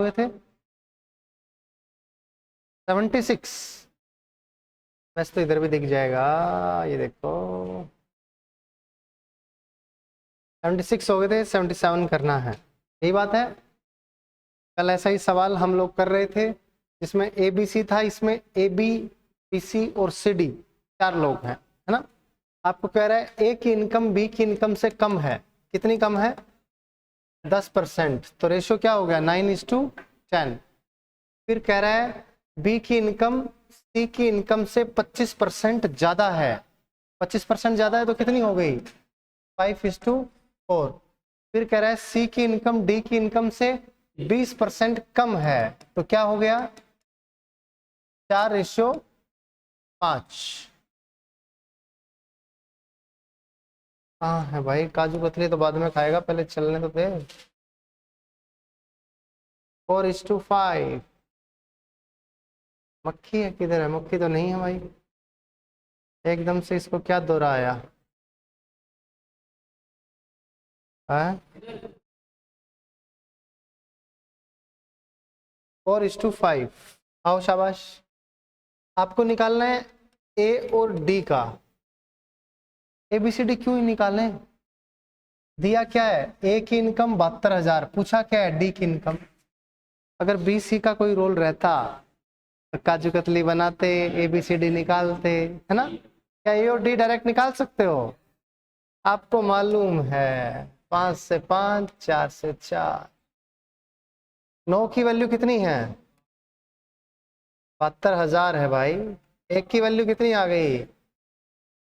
हुए थे 76। वैसे तो इधर भी दिख जाएगा, ये देखो 76 हो गए थे, 77 करना है, यही बात है। कल ऐसा ही सवाल हम लोग कर रहे थे जिसमें ए बी सी था, इसमें ए बी बी सी और सी डी 4 लोग हैं, है ना। आपको कह रहा है ए की इनकम बी की इनकम से कम है, कितनी कम है 10%, तो रेशियो क्या हो गया 9:10। फिर कह रहा है बी की इनकम सी की इनकम से 25% ज्यादा है, 25% ज्यादा है तो कितनी हो गई 5:4। फिर कह रहा है सी की इनकम डी की इनकम से 20% कम है, तो क्या हो गया 4:5। हाँ है भाई, काजू कतली तो बाद में खाएगा, पहले चलने तो दे। 4:5। मक्खी है किधर है, मक्खी तो नहीं है भाई, एकदम से इसको क्या दोहराया है। 4:5। आओ शाबाश, आपको निकालना है ए और डी का। ए बी सी डी क्यों ही निकालें, दिया क्या है ए की इनकम 72,000, पूछा क्या है डी की इनकम। अगर बी सी का कोई रोल रहता तो काजू कतली बनाते, ए बी सी डी निकालते, है ना। क्या ए और डी डायरेक्ट निकाल सकते हो, आपको मालूम है 5 से 5, 4 से 4, 9 की वैल्यू कितनी है 72,000 है भाई। एक की वैल्यू कितनी आ गई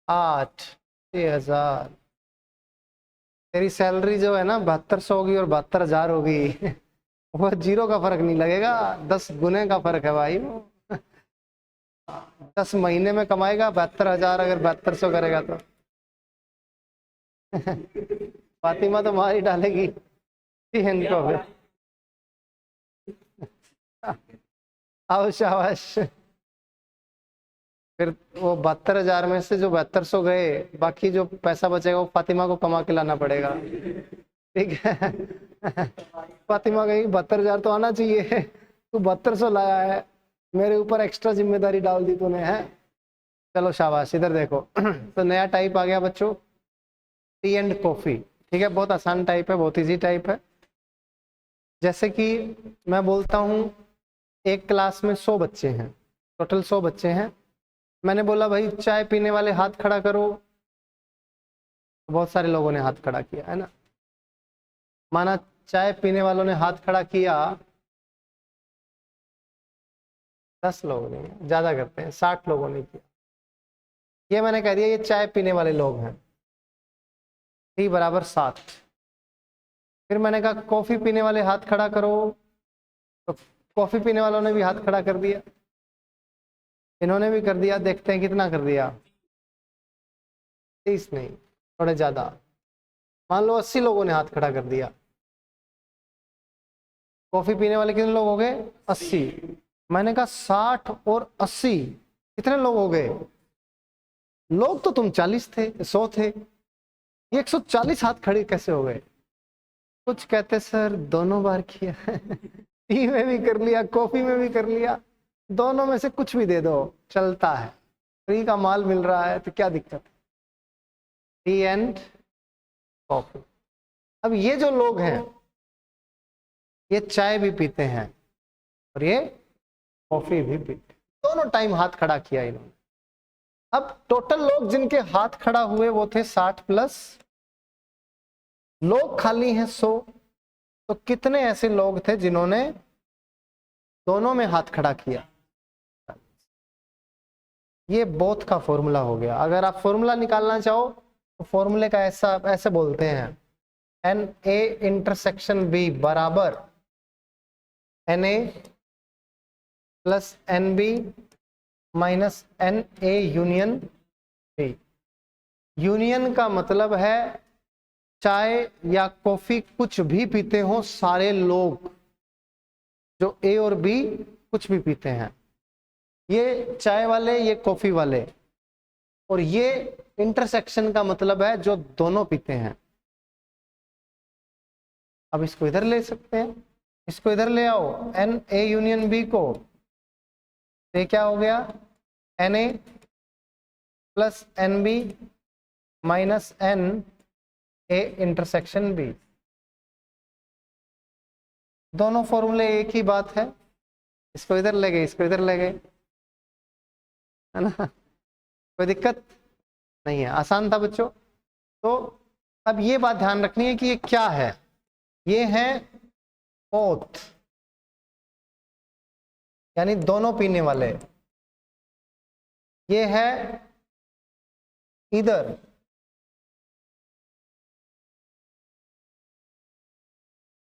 8, 6,000। तेरी सैलरी जो है ना 7200 होगी और 72,000 होगी वो 0 का फर्क नहीं लगेगा, 10 गुने का फर्क है भाई वो 10 महीने में कमाएगा 72,000 अगर 7200 करेगा तो फातिमा तो मार ही डालेगी इनको। आओ शाबाश, फिर वो 72,000 में से जो 7200 गए, बाकी जो पैसा बचेगा वो फातिमा को कमा के लाना पड़ेगा, ठीक है फातिमा कहेगी 72,000 तो आना चाहिए, तू 7200 लाया है, मेरे ऊपर एक्स्ट्रा जिम्मेदारी डाल दी तूने, है। चलो शाबाश, इधर देखो तो नया टाइप आ गया बच्चों, टी एंड कॉफी, ठीक है, बहुत आसान टाइप है, बहुत इजी टाइप है। जैसे कि मैं बोलता हूँ एक क्लास में 100 बच्चे हैं, टोटल 100 बच्चे हैं, मैंने बोला भाई चाय पीने वाले हाथ खड़ा करो, बहुत सारे लोगों ने हाथ खड़ा किया, है ना। माना चाय पीने वालों ने हाथ खड़ा किया 10 लोगों ने, ज्यादा करते हैं 60 लोगों ने किया, ये मैंने कह दिया ये चाय पीने वाले लोग हैं, T = 7। फिर मैंने कहा कॉफी पीने वाले हाथ खड़ा करो, तो कॉफी पीने वालों ने भी हाथ खड़ा कर दिया, इन्होंने भी कर दिया, देखते हैं कितना कर दिया 30 नहीं, थोड़े ज्यादा, मान लो 80 लोगों ने हाथ खड़ा कर दिया। कॉफी पीने वाले कितने लोग हो गए 80, मैंने कहा 60 और 80 कितने लोग हो गए, लोग तो तुम 40 थे 100 थे, ये 140 हाथ खड़े कैसे हो गए। कुछ कहते सर दोनों बार किया टी में भी कर लिया कॉफी में भी कर लिया, दोनों में से कुछ भी दे दो चलता है, फ्री का माल मिल रहा है तो क्या दिक्कत है, टी एंड कॉफी। अब ये जो लोग हैं ये चाय भी पीते हैं और ये कॉफी भी पीते, दोनों टाइम हाथ खड़ा किया इन्होंने। अब टोटल लोग जिनके हाथ खड़ा हुए वो थे 60 प्लस, लोग खाली हैं 100, तो कितने ऐसे लोग थे जिन्होंने दोनों में हाथ खड़ा किया। ये बोथ का फॉर्मूला हो गया। अगर आप फॉर्मूला निकालना चाहो तो फॉर्मूले का ऐसे बोलते हैं एन ए इंटरसेक्शन बी बराबर n A plus n B minus n A union B. Union का मतलब है चाय या कॉफी कुछ भी पीते हो सारे लोग, जो ए और बी कुछ भी पीते हैं, ये चाय वाले ये कॉफी वाले, और ये इंटरसेक्शन का मतलब है जो दोनों पीते हैं। अब इसको इधर ले सकते हैं, इसको इधर ले आओ, एन ए यूनियन बी को, ये क्या हो गया, n A plus n B minus n A intersection B. दोनों फॉर्मूले एक ही बात है, इसको इधर ले गए, इसको इधर ले गए, है ना, कोई दिक्कत नहीं है, आसान था बच्चों। तो अब ये बात ध्यान रखनी है कि ये क्या है, ये है ओथ, यानी दोनों पीने वाले, ये है इधर,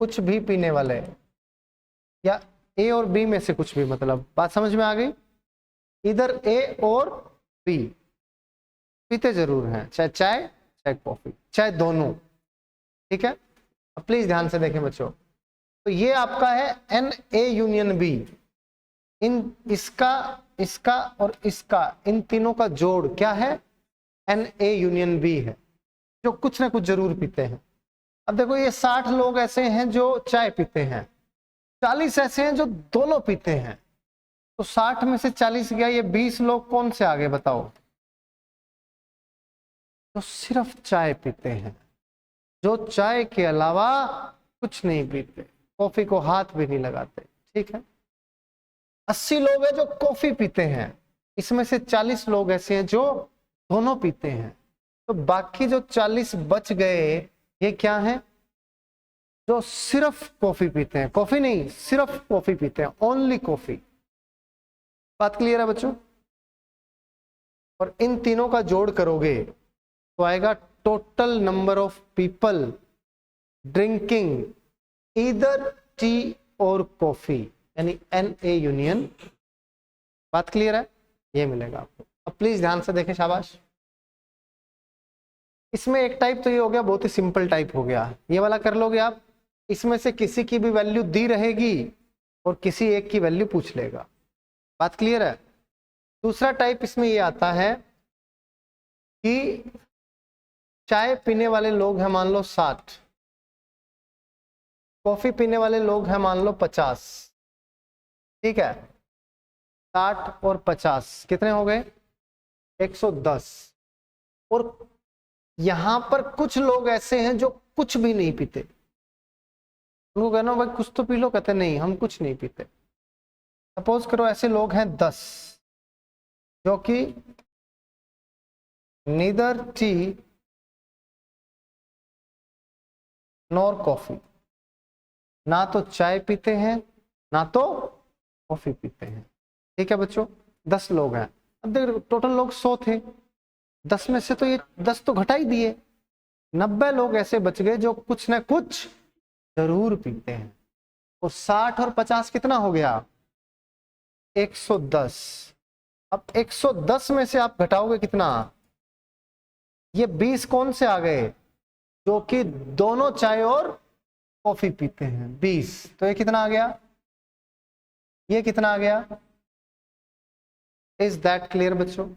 कुछ भी पीने वाले, या ए और बी में से कुछ भी, मतलब बात समझ में आ गई, इधर ए और बी पीते जरूर हैं, चाहे चाय चाहे कॉफी चाहे दोनों, ठीक है। अब प्लीज ध्यान से देखें बच्चों, तो ये आपका है एन ए यूनियन बी, इन इसका इसका और इसका, इन तीनों का जोड़ क्या है, एन ए यूनियन बी है, जो कुछ ना कुछ जरूर पीते हैं। अब देखो ये 60 लोग ऐसे हैं जो चाय पीते हैं, 40 ऐसे हैं जो दोनों पीते हैं, तो 60 में से 40 गया, ये 20 लोग कौन से आगे बताओ, तो सिर्फ चाय पीते हैं, जो चाय के अलावा कुछ नहीं पीते, कॉफी को हाथ भी नहीं लगाते, ठीक है। 80 लोग हैं जो कॉफी पीते हैं, इसमें से 40 लोग ऐसे हैं जो दोनों पीते हैं, तो बाकी जो 40 बच गए ये क्या है, जो सिर्फ कॉफी पीते हैं, कॉफी नहीं सिर्फ कॉफी पीते हैं, ओनली कॉफी। बात क्लियर है बच्चों। और इन तीनों का जोड़ करोगे तो आएगा total number of people drinking either T और कॉफी, यानी एन ए यूनियन। बात क्लियर है, ये मिलेगा आपको। अब प्लीज ध्यान से देखें, शाबाश। इसमें एक टाइप तो ये हो गया, बहुत ही सिंपल टाइप हो गया, ये वाला कर लोगे आप, इसमें से किसी की भी वैल्यू दी रहेगी और किसी एक की वैल्यू पूछ लेगा। बात क्लियर है। दूसरा टाइप इसमें ये आता है कि चाय पीने वाले लोग हैं मान लो 60, कॉफी पीने वाले लोग हैं मान लो 50, ठीक है, 60 और 50 कितने हो गए, 110। और यहां पर कुछ लोग ऐसे हैं जो कुछ भी नहीं पीते, उनको कहना भाई कुछ तो पी लो, कहते नहीं हम कुछ नहीं पीते। सपोज करो ऐसे लोग हैं 10 जो कि नीदर टी नॉर कॉफी, ना तो चाय पीते हैं ना तो कॉफी पीते हैं, ठीक है बच्चों। 10 लोग हैं, अब देख टोटल लोग 100 थे, 10 में से तो ये 10 तो घटा ही दिए, 90 लोग ऐसे बच गए जो कुछ ना कुछ जरूर पीते हैं। और 60 और 50 कितना हो गया, 110। अब 110 में से आप घटाओगे कितना, ये 20 कौन से आ गए, जो कि दोनों चाय और कॉफी पीते हैं, 20। तो ये कितना आ गया, ये कितना आ गया, इज दैट क्लियर बच्चों।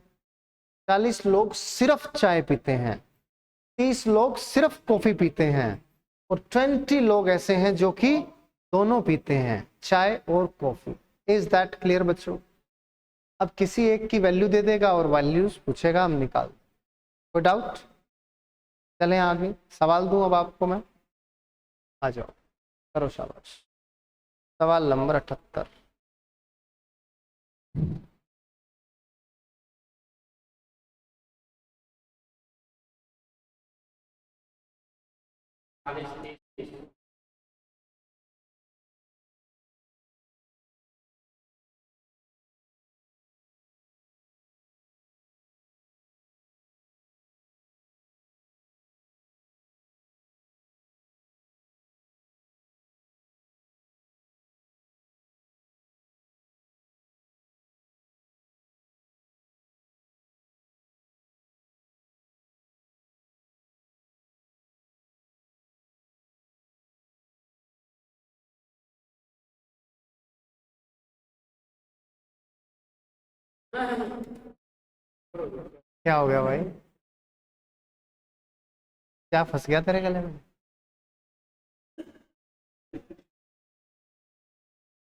40 लोग सिर्फ चाय पीते हैं, 30 लोग सिर्फ कॉफी पीते हैं, और 20 लोग ऐसे हैं जो कि दोनों पीते हैं, चाय और कॉफी। इज दैट क्लियर बच्चों। अब किसी एक की वैल्यू दे देगा और वैल्यूज पूछेगा, हम निकाल। कोई डाउट, चलें आगे, सवाल दूं अब आपको मैं, आ जाओ करो शाबाश। सवाल नंबर 78। क्या हो गया भाई, क्या फंस गया तेरे गले में।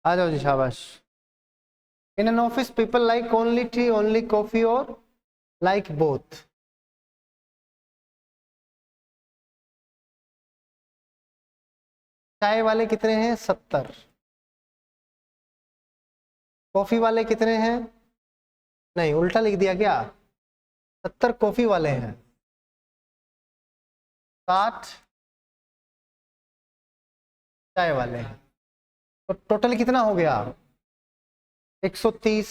आ जाओ जी, शाबाश। In an office people like only T, only coffee और लाइक बोथ। चाय वाले कितने हैं? 70। कॉफी वाले कितने हैं? नहीं, उल्टा लिख दिया क्या? 70 कॉफी वाले हैं, 60 चाय वाले हैं। तो टोटल कितना हो गया? 130।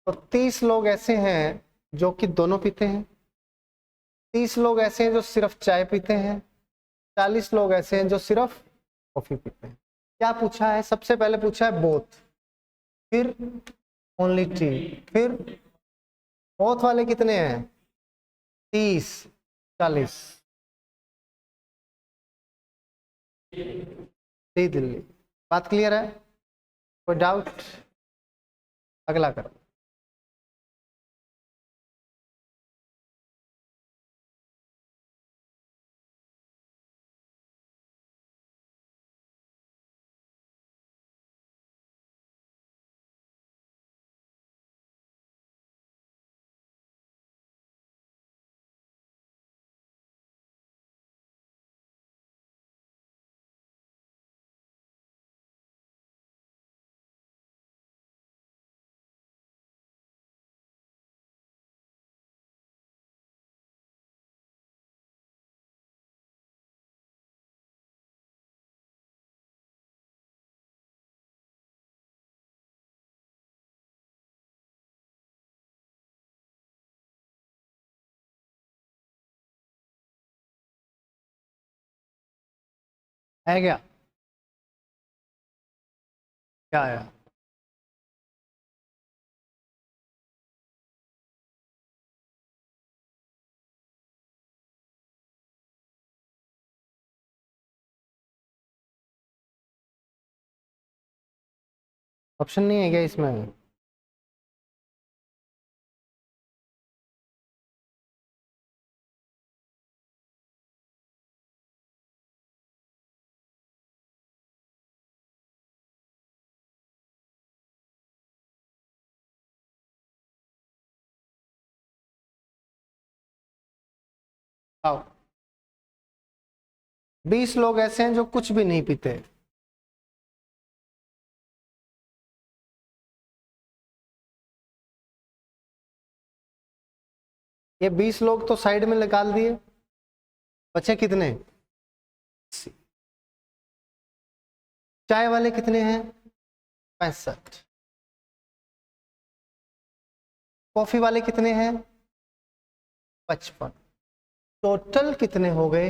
तो 30 लोग ऐसे हैं जो कि दोनों पीते हैं, 30 लोग ऐसे हैं जो सिर्फ चाय पीते हैं, 40 लोग ऐसे हैं जो सिर्फ कॉफी पीते हैं। क्या पूछा है? सबसे पहले पूछा है बोथ, फिर ओनली टी, फिर बोथ वाले कितने हैं? 30, 40। टी दिल्ली। बात क्लियर है? कोई डाउट? अगला करो। है क्या? क्या आया? ऑप्शन नहीं है क्या इसमें? आओ। 20 लोग ऐसे हैं जो कुछ भी नहीं पीते। ये 20 लोग तो साइड में निकाल दिए, बचे कितने? 80। चाय वाले कितने हैं? 65। कॉफी वाले कितने हैं? 55। टोटल कितने हो गए?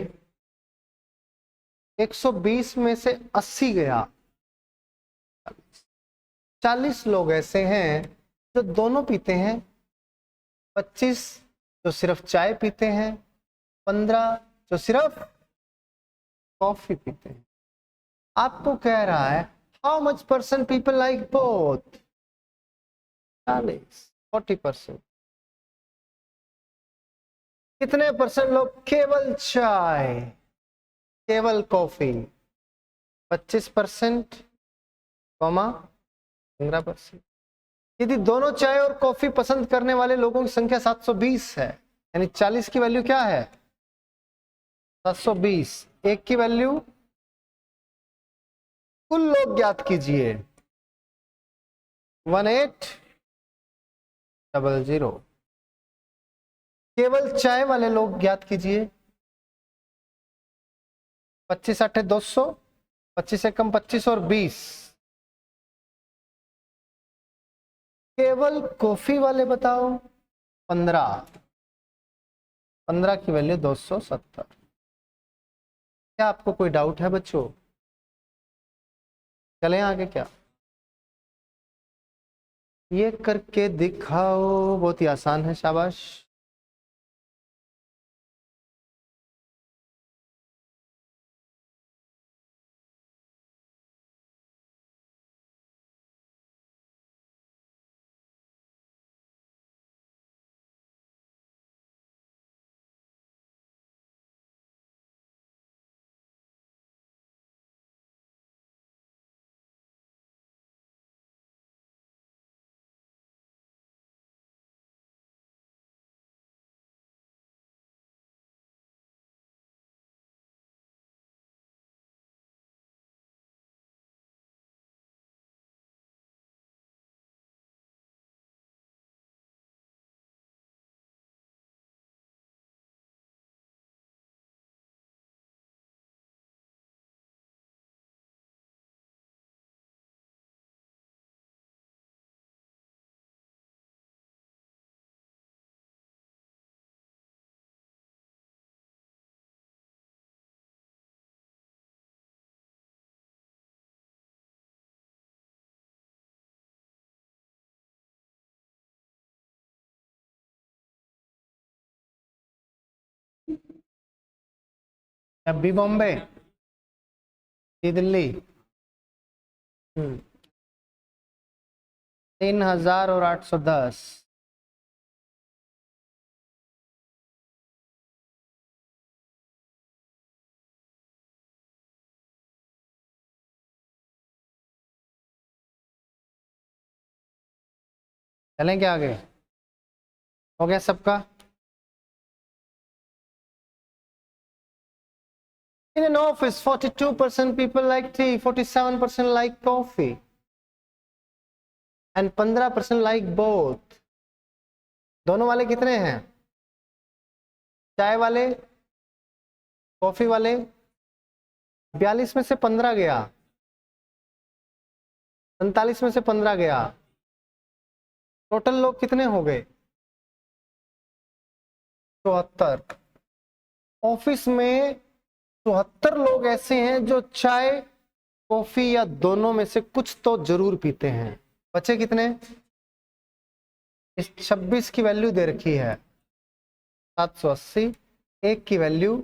120 में से 80 गया। 40 लोग ऐसे हैं जो दोनों पीते हैं, 25 जो सिर्फ चाय पीते हैं, 15 जो सिर्फ कॉफी पीते हैं। आपको कह रहा है how much percent people like both? 40, 40%। कितने परसेंट लोग केवल चाय, केवल कॉफी? 25%, 15%। यदि दोनों चाय और कॉफी पसंद करने वाले लोगों की संख्या 720 है, यानी 40 की वैल्यू क्या है? 720। एक की वैल्यू? कुल लोग ज्ञात कीजिए। 1800। केवल चाय वाले लोग ज्ञात कीजिए। 25 8 200, 25 से कम 25 और 20। केवल कॉफी वाले बताओ। 15। 15 की वैल्यू 270। क्या आपको कोई डाउट है बच्चों? चलें आगे क्या? ये करके दिखाओ, बहुत ही आसान है, शाबाश। या बी बॉम्बे, सी दिल्ली। 3000 और 810। चलें क्या आगे? हो गया सबका? In an office, 42% people like tea, 47% like coffee, and 15% like both. दोनों वाले कितने हैं? चाय वाले, कॉफी वाले 42 में से 15 गया, 45 में से 15 गया, टोटल लोग कितने हो गए? 74। ऑफिस में 74 लोग ऐसे हैं जो चाय कॉफी या दोनों में से कुछ तो जरूर पीते हैं। बचे कितने? इस 26 की वैल्यू दे रखी है 780, एक की value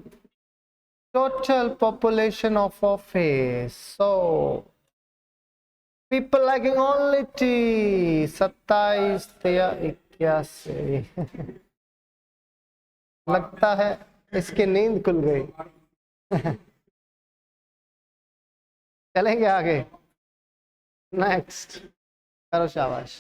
total population of office, so people liking only T 27 या 81। लगता है इसकी नींद खुल गई। चलेंगे आगे, नेक्स्ट करो, शाबाश।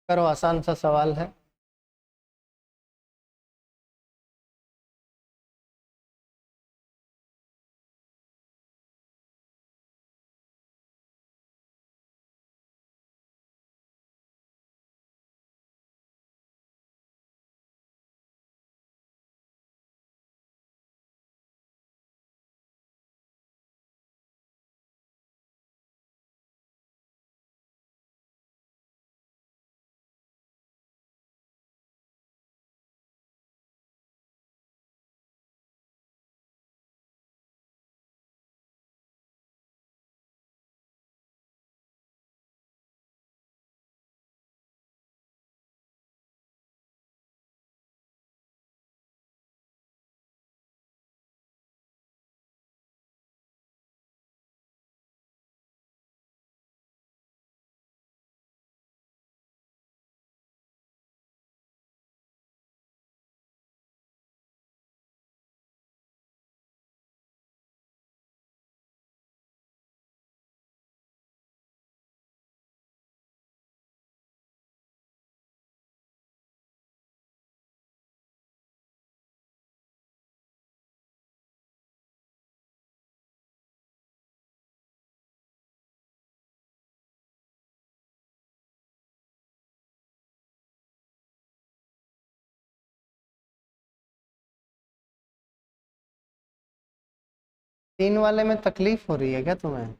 करो, आसान सा सवाल है। तीन वाले में तकलीफ हो रही है क्या तुम्हें?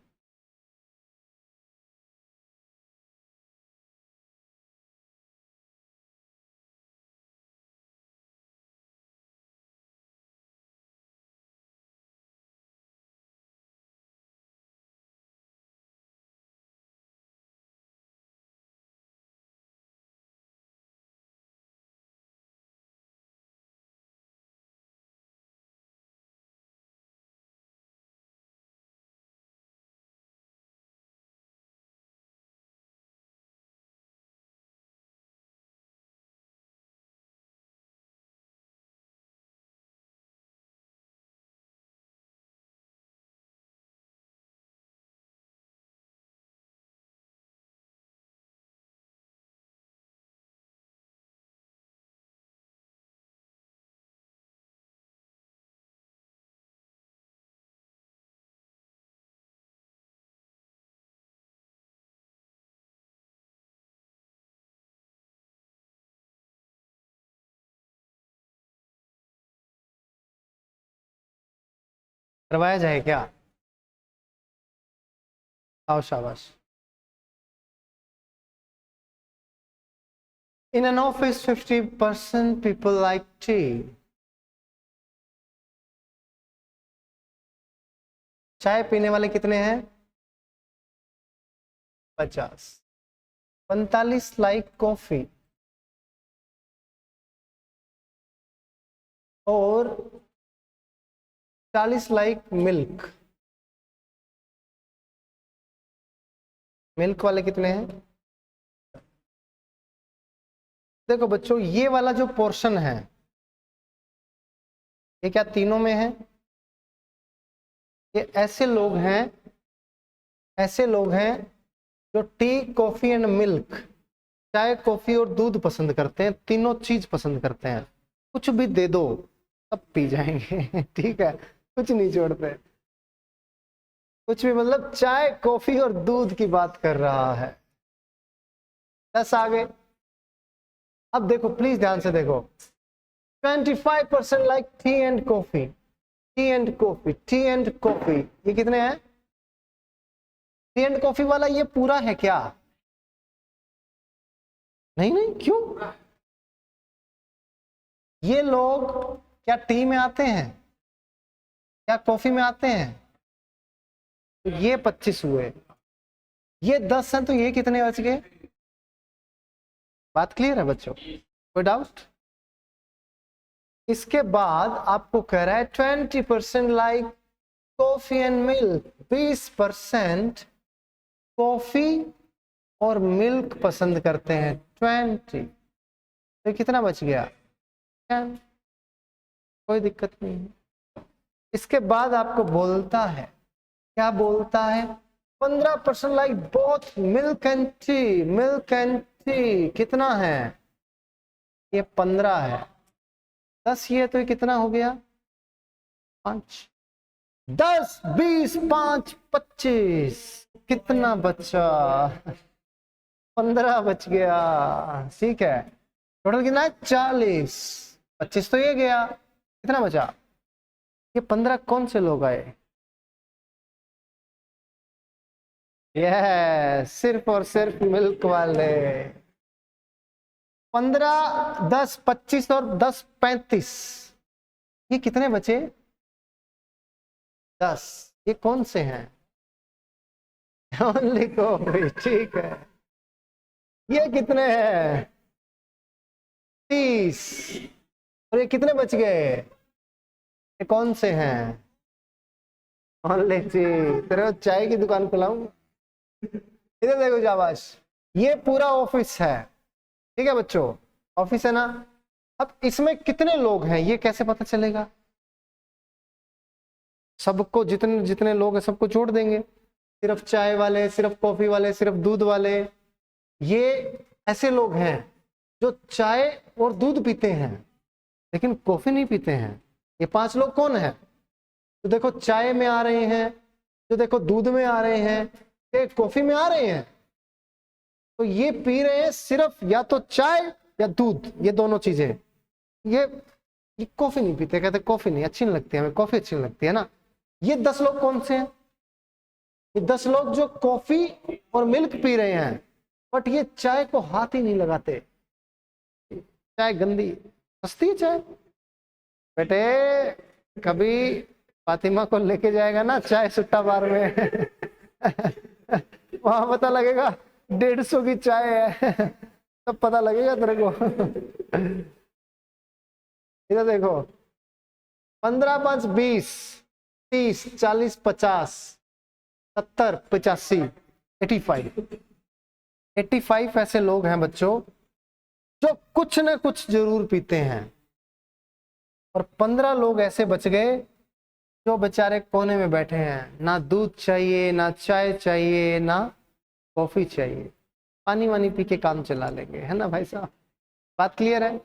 करवाया जाए क्या? आओ, शाबाश। In an office, 50% people like tea. चाय पीने वाले कितने हैं? 50। 45 लाइक कॉफी और 40 लाइक मिल्क। मिल्क वाले कितने हैं? देखो बच्चों, ये वाला जो पोर्शन है ये क्या तीनों में है? ये ऐसे लोग हैं जो टी, कॉफी एंड मिल्क, चाय, कॉफी और दूध पसंद करते हैं। तीनों चीज पसंद करते हैं। कुछ भी दे दो सब पी जाएंगे ठीक है, कुछ नहीं छोड़ते। कुछ भी मतलब चाय, कॉफी और दूध की बात कर रहा है। 10 आ गए। अब देखो प्लीज ध्यान से देखो, 25% like T and coffee, T and coffee, T and coffee. ये कितने हैं? टी एंड कॉफी वाला ये पूरा है क्या? नहीं नहीं, क्यों? ये लोग क्या टी में आते हैं, क्या कॉफी में आते हैं? तो ये 25 हुए, ये 10 हैं, तो ये कितने बच गए? बात क्लियर है बच्चों? कोई डाउट? इसके बाद आपको कह रहा है 20% like coffee and milk, 20% coffee और मिल्क पसंद करते हैं। 20, तो कितना बच गया? 10। कोई दिक्कत नहीं है। इसके बाद आपको बोलता है, क्या बोलता है? 15% like both milk and T, milk and T कितना है? ये 15 है। 10 ये तो ये कितना हो गया? 5। 10, 20, 5, 25 कितना बचा? 15 बच गया। ठीक है, टोटल कितना है? 40। 25 तो ये गया, कितना बचा? ये 15 कौन से लोग आए? ये सिर्फ और सिर्फ मिल्क वाले। 15, 10, 25 और 10, 35। ये कितने बचे? 10। ये कौन से हैं? Only coffee. ठीक है, ये कितने हैं? 30। और ये कितने बच गए? ये कौन से हैं? Only T. तेरे को चाय की दुकान खुलाऊं? इधर देखो शाबाश, ये पूरा ऑफिस है। ठीक है बच्चों, ऑफिस है ना। अब इसमें कितने लोग हैं ये कैसे पता चलेगा? सबको, जितने जितने लोग हैं सबको जोड़ देंगे। सिर्फ चाय वाले, सिर्फ कॉफी वाले, सिर्फ दूध वाले, ये ऐसे लोग हैं जो चाय और दूध पीते हैं लेकिन कॉफी नहीं पीते हैं। ये 5 लोग कौन है? तो देखो चाय में आ रहे हैं, तो देखो दूध में आ रहे हैं, ये कॉफी में आ रहे हैं। तो ये पी रहे हैं सिर्फ या तो चाय या दूध, ये दोनों चीजें। ये कॉफी नहीं पीते, कहते कॉफी नहीं अच्छी नहीं लगती, हमें कॉफी अच्छी नहीं लगती है ना। ये 10 लोग कौन से हैं? ये 10 लोग जो कॉफी और मिल्क पी रहे हैं बट ये चाय को हाथ ही नहीं लगाते। चाय गंदी, सस्ती है चाय। बेटे कभी फातिमा को लेके जाएगा ना चाय सुट्टा बार में वहां पता लगेगा 150 की चाय है तब पता लगेगा तेरे को इधर देखो, 15, 5, 20, 30, 40, 50, 70, 85, 85 ऐसे लोग हैं बच्चों जो कुछ ना कुछ जरूर पीते हैं। और 15 लोग ऐसे बच गए जो बेचारे कोने में बैठे हैं, ना दूध चाहिए, ना चाय चाहिए, ना कॉफी चाहिए, पानी वानी पी के काम चला लेंगे, है ना भाई साहब? बात क्लियर है?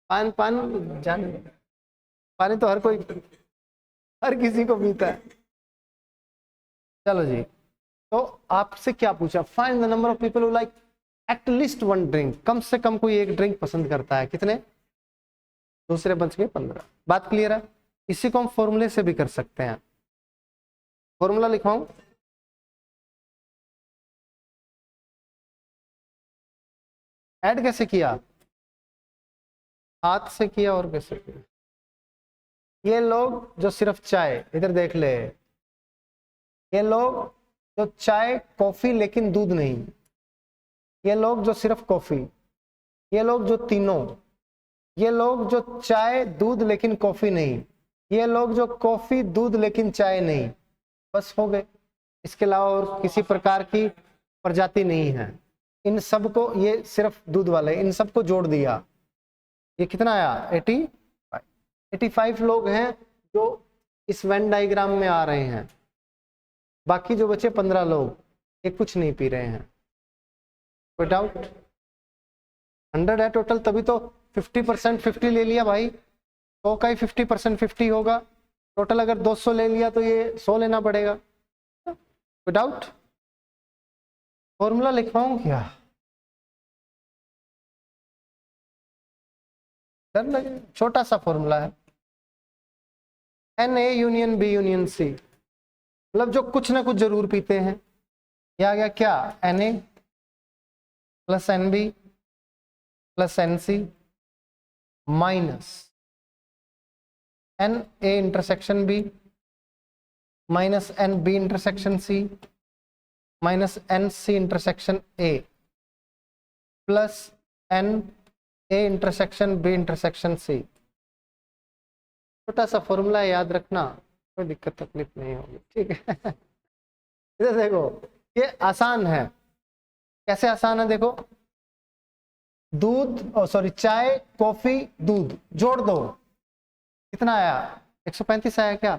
पानी जाने, पानी तो हर किसी को पीता है। चलो जी, तो आपसे क्या पूछा? Find the number of people who like at least one drink. कम से कम कोई एक ड्रिंक पसंद करता है। कितने? दूसरे बच गए 15। बात क्लियर है? इसी को हम फॉर्मूले से भी कर सकते हैं। फॉर्मूला लिखवाऊं? ऐड कैसे किया? हाथ से किया और कैसे किया? ये लोग जो सिर्फ चाय, इधर देख ले, ये लोग जो चाय कॉफी लेकिन दूध नहीं, ये लोग जो सिर्फ कॉफी, ये लोग जो तीनों, ये लोग जो चाय दूध लेकिन कॉफी नहीं, ये लोग जो कॉफी दूध लेकिन चाय नहीं, बस हो गए। इसके अलावा और किसी प्रकार की प्रजाति नहीं है। इन सबको, ये सिर्फ दूध वाले, इन सबको जोड़ दिया, ये कितना आया? 85 लोग हैं जो इस वेन डायग्राम में आ रहे हैं। बाकी जो बचे 15 लोग, ये कुछ नहीं पी रहे हैं। कोई डाउट? 100 है टोटल, तभी तो 50% 50 ले लिया भाई, 100 का ही 50% 50 होगा। टोटल अगर 200 ले लिया तो ये 100 लेना पड़ेगा। कोई डाउट? फॉर्मूला लिखवाऊं क्या? डर लगे? छोटा सा फॉर्मूला है, Na union B union C, मतलब जो कुछ ना कुछ जरूर पीते हैं। ये आ गया क्या? Na plus Nb plus Nc minus Na intersection B minus Nb intersection C minus Nc intersection A plus Na intersection B intersection C। छोटा सा फॉर्मूला याद रखना, कोई दिक्कत तकलीफ नहीं होगी, ठीक है। इधर देखो, ये आसान है। कैसे आसान है? देखो, दूध, सॉरी, चाय कॉफी दूध जोड़ दो, कितना आया? 135 आया क्या?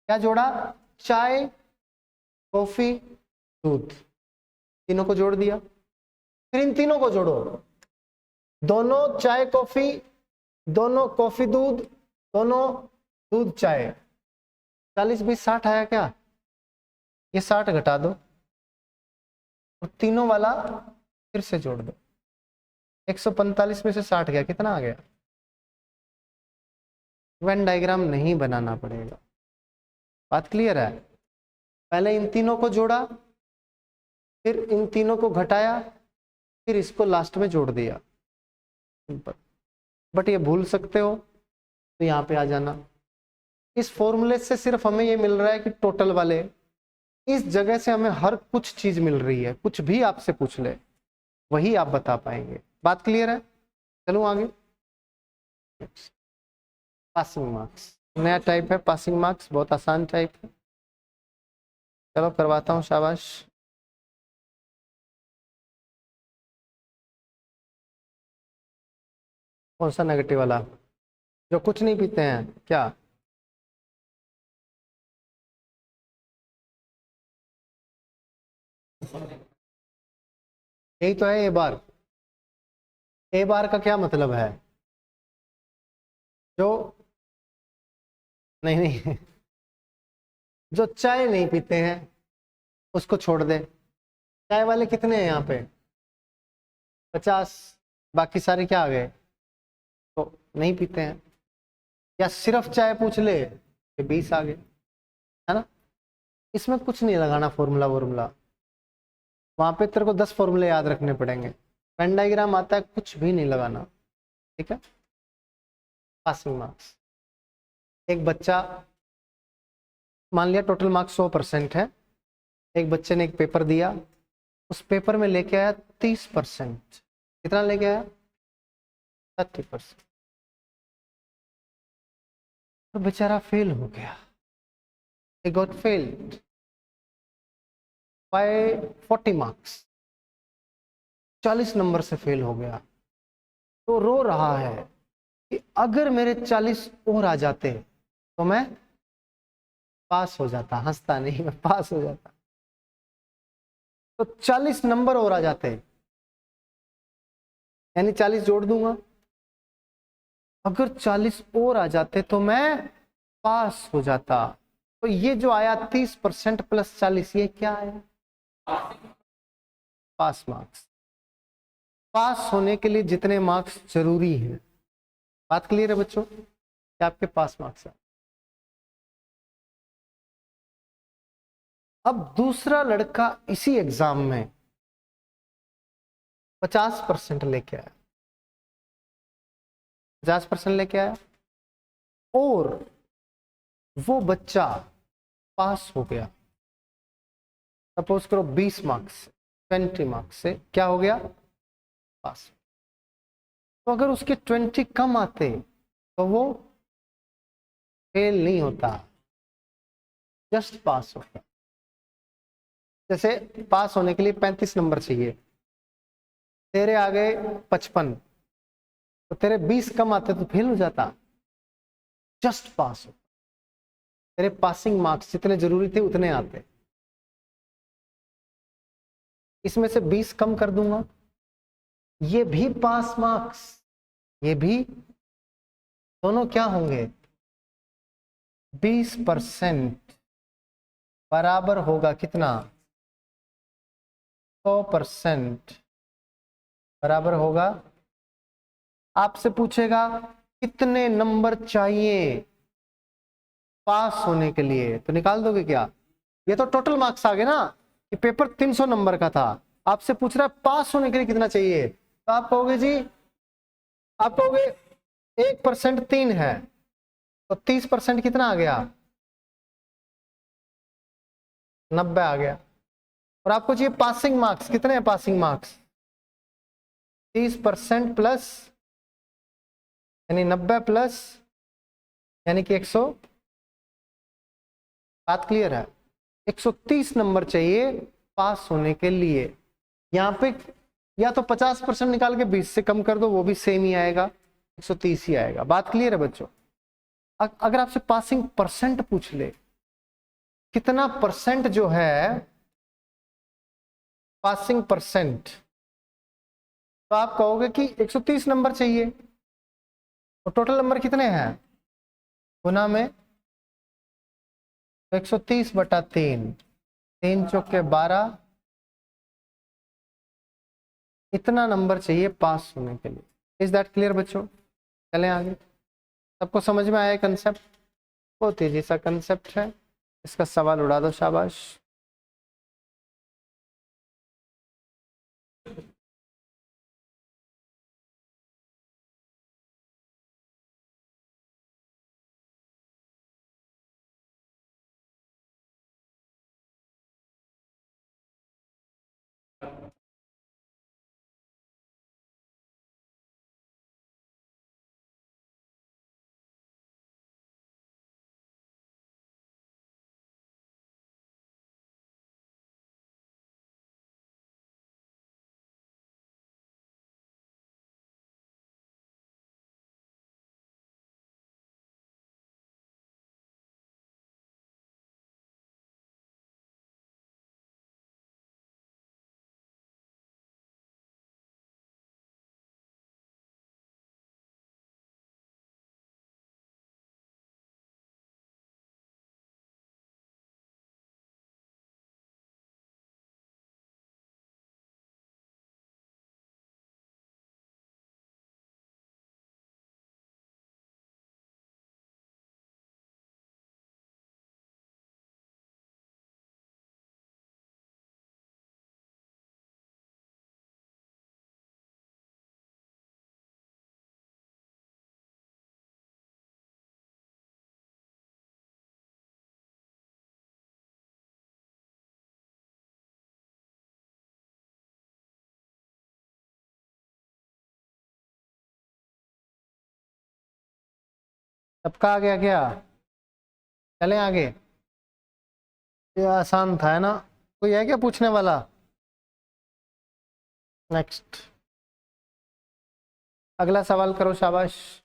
क्या जोड़ा? चाय कॉफी दूध, तीनों को जोड़ दिया। फिर इन तीनों को जोड़ो, दोनों चाय कॉफी, दोनों कॉफी दूध, दोनों दूध चाय। 40 20 60 आया क्या? ये 60 घटा दो और तीनों वाला फिर से जोड़ दो। 145 में से 60 गया, कितना आ गया? वेन डायग्राम नहीं बनाना पड़ेगा। बात क्लियर है? पहले इन तीनों को जोड़ा, फिर इन तीनों को घटाया, फिर इसको लास्ट में जोड़ दिया। बट ये भूल सकते हो तो यहाँ पे आ जाना। इस फॉर्मूले से सिर्फ हमें ये मिल रहा है कि टोटल वाले, इस जगह से हमें हर कुछ चीज मिल रही है। कुछ भी आपसे पूछ ले वही आप बता पाएंगे। बात क्लियर है? चलो आगे। पासिंग मार्क्स, नया टाइप है पासिंग मार्क्स, बहुत आसान टाइप है। चलो करवाता हूँ, शाबाश। कौन सा नेगेटिव वाला? जो कुछ नहीं पीते हैं क्या? यही तो है ए बार। ए बार का क्या मतलब है? जो नहीं नहीं जो चाय नहीं पीते हैं उसको छोड़ दे। चाय वाले कितने हैं यहाँ पे? 50। बाकी सारे क्या आ गए? तो नहीं पीते हैं। या सिर्फ चाय पूछ ले तो 20 आ गए, है ना? इसमें कुछ नहीं लगाना फॉर्मूला वॉर्मूला, वहां पे तेरे को 10 फॉर्मूले याद रखने पड़ेंगे। वेन डायग्राम आता है, कुछ भी नहीं लगाना, ठीक है? पासिंग मार्क्स, एक बच्चा, मान लिया टोटल मार्क्स 100% है। एक बच्चे ने एक पेपर दिया, उस पेपर में लेके आया 30%। कितना लेके आया? 30%। तो बेचारा फेल हो गया। he got failed by 40 marks, 40 number से फेल हो गया। तो रो रहा है कि अगर मेरे 40 और आ जाते तो मैं पास हो जाता। हंसता नहीं, मैं पास हो जाता। तो 40 नंबर और आ जाते, यानी 40 जोड़ दूंगा, अगर 40 और आ जाते तो मैं पास हो जाता। तो ये जो आया 30% प्लस 40, ये क्या आया? Pass marks. पास होने के लिए जितने मार्क्स जरूरी हैं। बात क्लियर है बच्चों? क्या आपके पास मार्क्स है? अब दूसरा लड़का इसी एग्जाम में 50% लेके आया, 50% लेके आया और वो बच्चा पास हो गया। सपोज करो 20 मार्क्स से, 20 मार्क्स से क्या हो गया, पास। तो अगर उसके 20 कम आते तो वो फेल नहीं होता, जस्ट पास होता। जैसे पास होने के लिए 35 नंबर चाहिए, तेरे आ गए 55, तो तेरे 20 कम आते तो फेल हो जाता, जस्ट पास होता। तेरे पासिंग मार्क्स जितने जरूरी थे उतने आते। इसमें से 20 कम कर दूंगा, ये भी पास मार्क्स, ये भी, दोनों क्या होंगे, 20% बराबर होगा कितना, 100% बराबर होगा। आपसे पूछेगा कितने नंबर चाहिए पास होने के लिए, तो निकाल दोगे क्या, ये तो टोटल मार्क्स आ गए ना, ये पेपर 300 नंबर का था, आपसे पूछ रहा है पास होने के लिए कितना चाहिए, तो आप कहोगे जी, आप कहोगे 1% 3 है, तो 30% कितना आ गया, 90 आ गया। और आपको चाहिए पासिंग मार्क्स, कितने हैं पासिंग मार्क्स, 30% प्लस यानी 90 प्लस यानी कि 100। बात क्लियर है, 130 नंबर चाहिए पास होने के लिए। यहाँ पे या तो 50% निकाल के 20 से कम कर दो, वो भी सेम ही आएगा, 130 ही आएगा। बात क्लियर है बच्चों। अगर आपसे पासिंग परसेंट पूछ ले, कितना परसेंट जो है पासिंग परसेंट, तो आप कहोगे कि 130 नंबर चाहिए, तो टोटल नंबर कितने हैं, गुना में 130 बटा 3, 3 चौके 12, इतना नंबर चाहिए पास होने के लिए। इज दैट क्लियर बच्चों। चलें आगे, सबको समझ में आया कंसेप्ट, बहुत तेजी सा कंसेप्ट है, इसका सवाल उड़ा दो, शाबाश। सबका आ गया क्या, चलें आगे। ये आसान था है ना, कोई है क्या पूछने वाला, नेक्स्ट, अगला सवाल करो, शाबाश।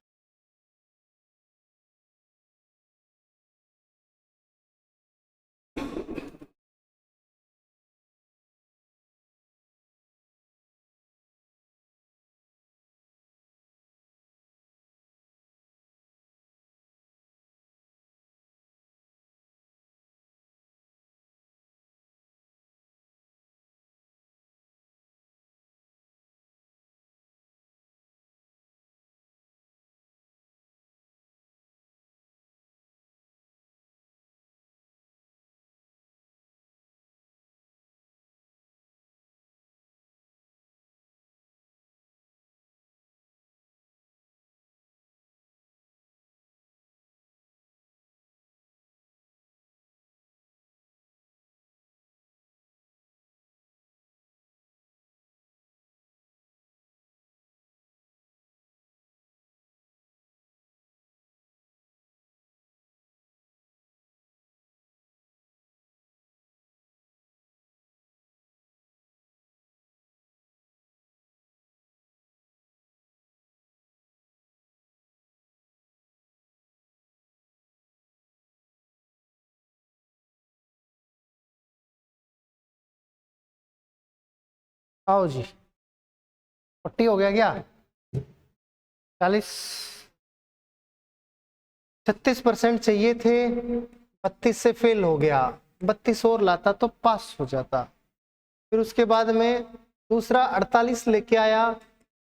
आओ जी, 40 हो गया क्या? 40, 36% चाहिए थे, 32 से फेल हो गया, 32 और लाता तो पास हो जाता। फिर उसके बाद में दूसरा 48 लेके आया,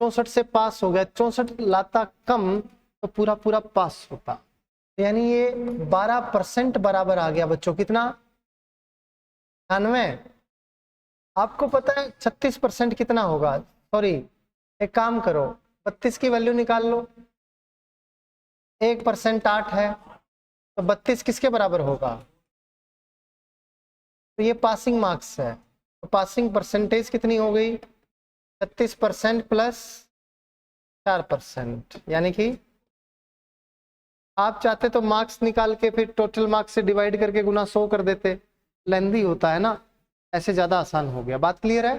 64 से पास हो गया, 64 लाता कम तो पूरा पूरा पास होता। यानी ये 12% बराबर आ गया बच्चों, कितना? 98। आपको पता है 36% कितना होगा? सॉरी, एक काम करो, 32 की वैल्यू निकाल लो। 1% 8 है, तो 32 किसके बराबर होगा? तो ये पासिंग मार्क्स है, तो पासिंग परसेंटेज कितनी हो गई? 36% प्लस 4%, यानी कि आप चाहते तो मार्क्स निकाल के फिर टोटल मार्क्स से डिवाइड करके गुना 100 कर देते, लेंदी होता है ना, ऐसे ज्यादा आसान हो गया। बात क्लियर है?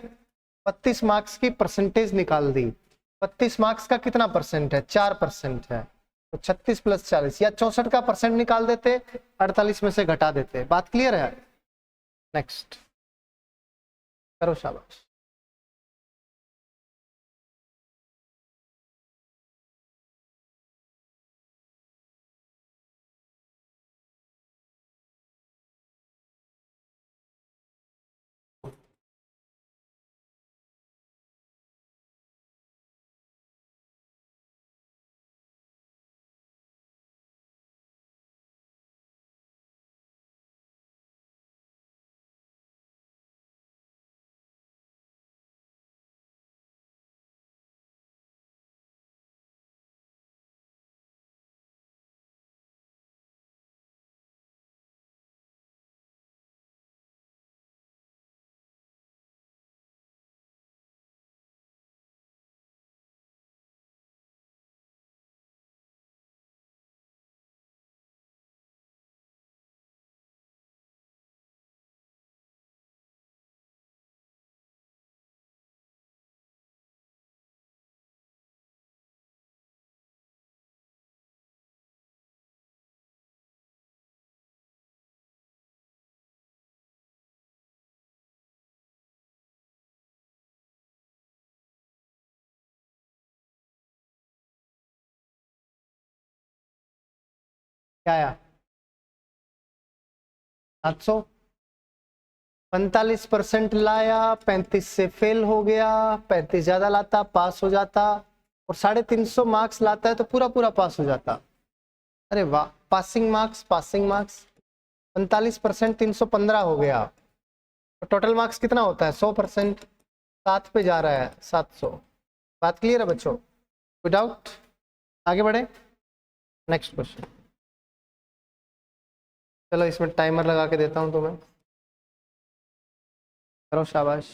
32 मार्क्स की परसेंटेज निकाल दी। 32 मार्क्स का कितना परसेंट है? 4% है, तो 36 प्लस 40, या 64 का परसेंट निकाल देते, 48 में से घटा देते। बात क्लियर है? नेक्स्ट करो, शाबाश। क्या आया? 700। 45% लाया, 35 से फेल हो गया, 35 ज्यादा लाता पास हो जाता, और 350 मार्क्स लाता है तो पूरा पूरा पास हो जाता। अरे वाह, पासिंग मार्क्स, पासिंग मार्क्स। 45% 315 हो गया, तो टोटल मार्क्स कितना होता है? 100%। 7 पे जा रहा है, 700। बात क्लियर है बच्चों? कोई डाउट? आगे बढ़े, नेक्स्ट क्वेश्चन। चलो इसमें टाइमर लगा के देता हूं तुम्हें, करो शाबाश।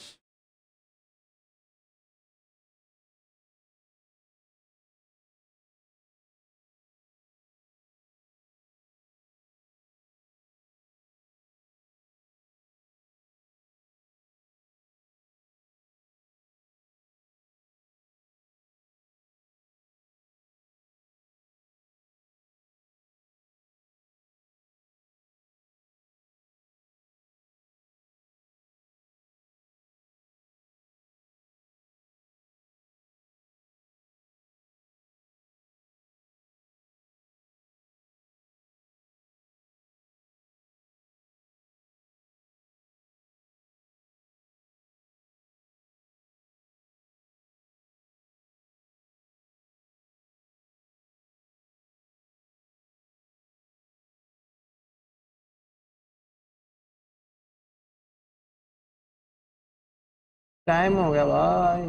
टाइम हो गया भाई।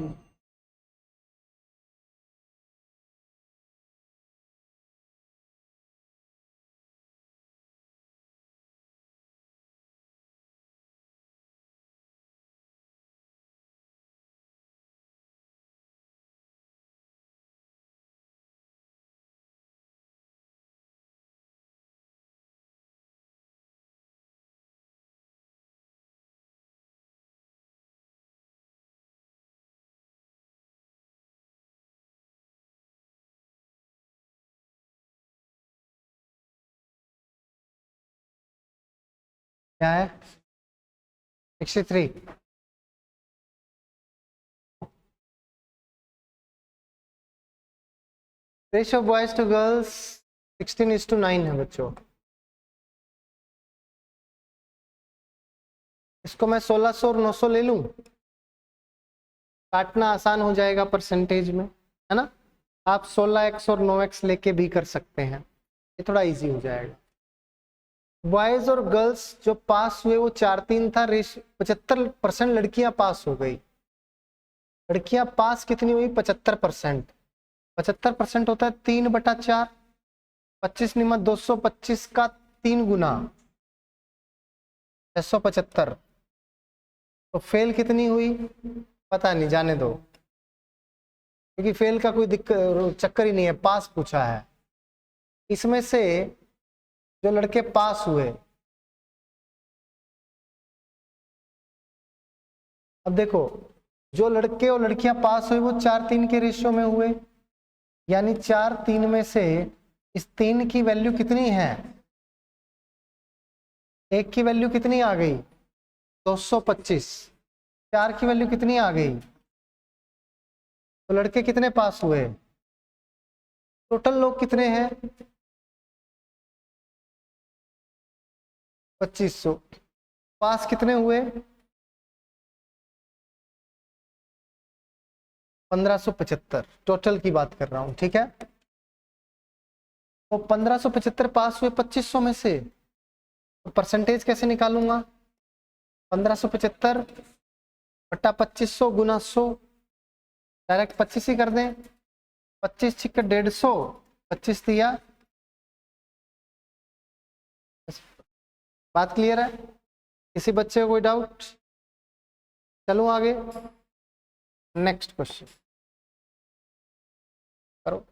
क्या है? 63। रेशियो बॉयज टू गर्ल्स 16:9 है बच्चों। इसको मैं 1600 और 900 ले लूं, काटना आसान हो जाएगा परसेंटेज में, है ना। आप 16x और 9x लेके भी कर सकते हैं, ये थोड़ा इजी हो जाएगा। बॉयज और गर्ल्स जो पास हुए वो 4-3 था, 75% लड़कियां पास हो गई। लड़कियां पास कितनी हुई? 75%। 75% होता है 3/4, 25 निमत 225 का 3 गुना 675। तो फेल कितनी हुई? पता नहीं, जाने दो, क्योंकि फेल का कोई दिक्कत चक्कर ही नहीं है, पास पूछा है। इसमें से जो लड़के पास हुए, अब देखो, जो लड़के और लड़कियां पास हुए वो 4-3 के रेशियो में हुए, यानी 4-3 में से इस 3 की वैल्यू कितनी है? 1 की वैल्यू कितनी आ गई? 225। 4 की वैल्यू कितनी आ गई? तो लड़के कितने पास हुए? टोटल लोग कितने हैं? 2500। पास कितने हुए? 1575। टोटल की बात कर रहा हूं, ठीक है। तो 1575 पास हुए 2500 में से, तो परसेंटेज कैसे निकालूंगा? 1575 बटा 2500 गुना 100, डायरेक्ट 25 ही कर दें। 25 छिक्के 150, 25 दिया। बात क्लियर है? किसी बच्चे को कोई डाउट? चलूं आगे, नेक्स्ट क्वेश्चन करो।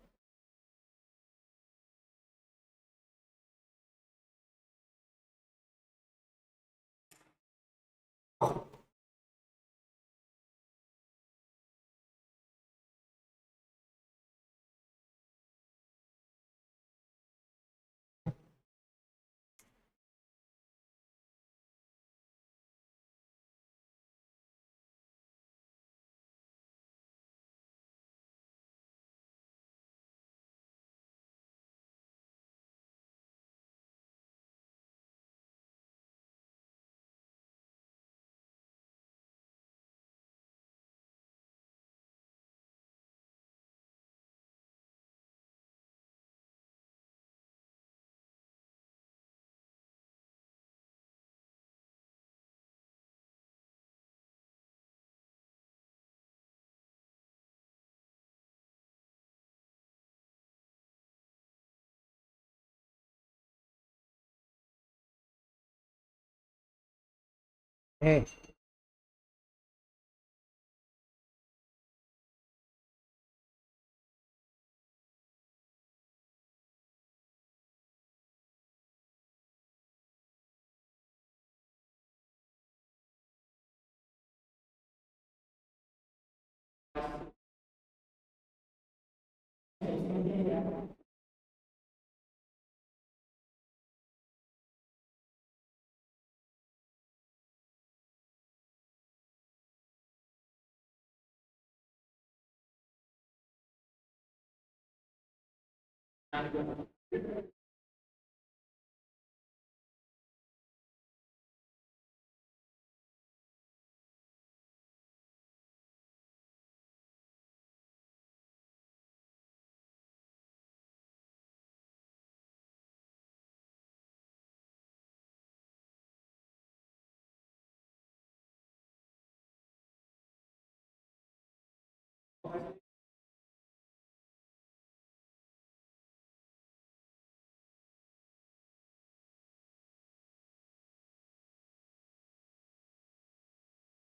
ए,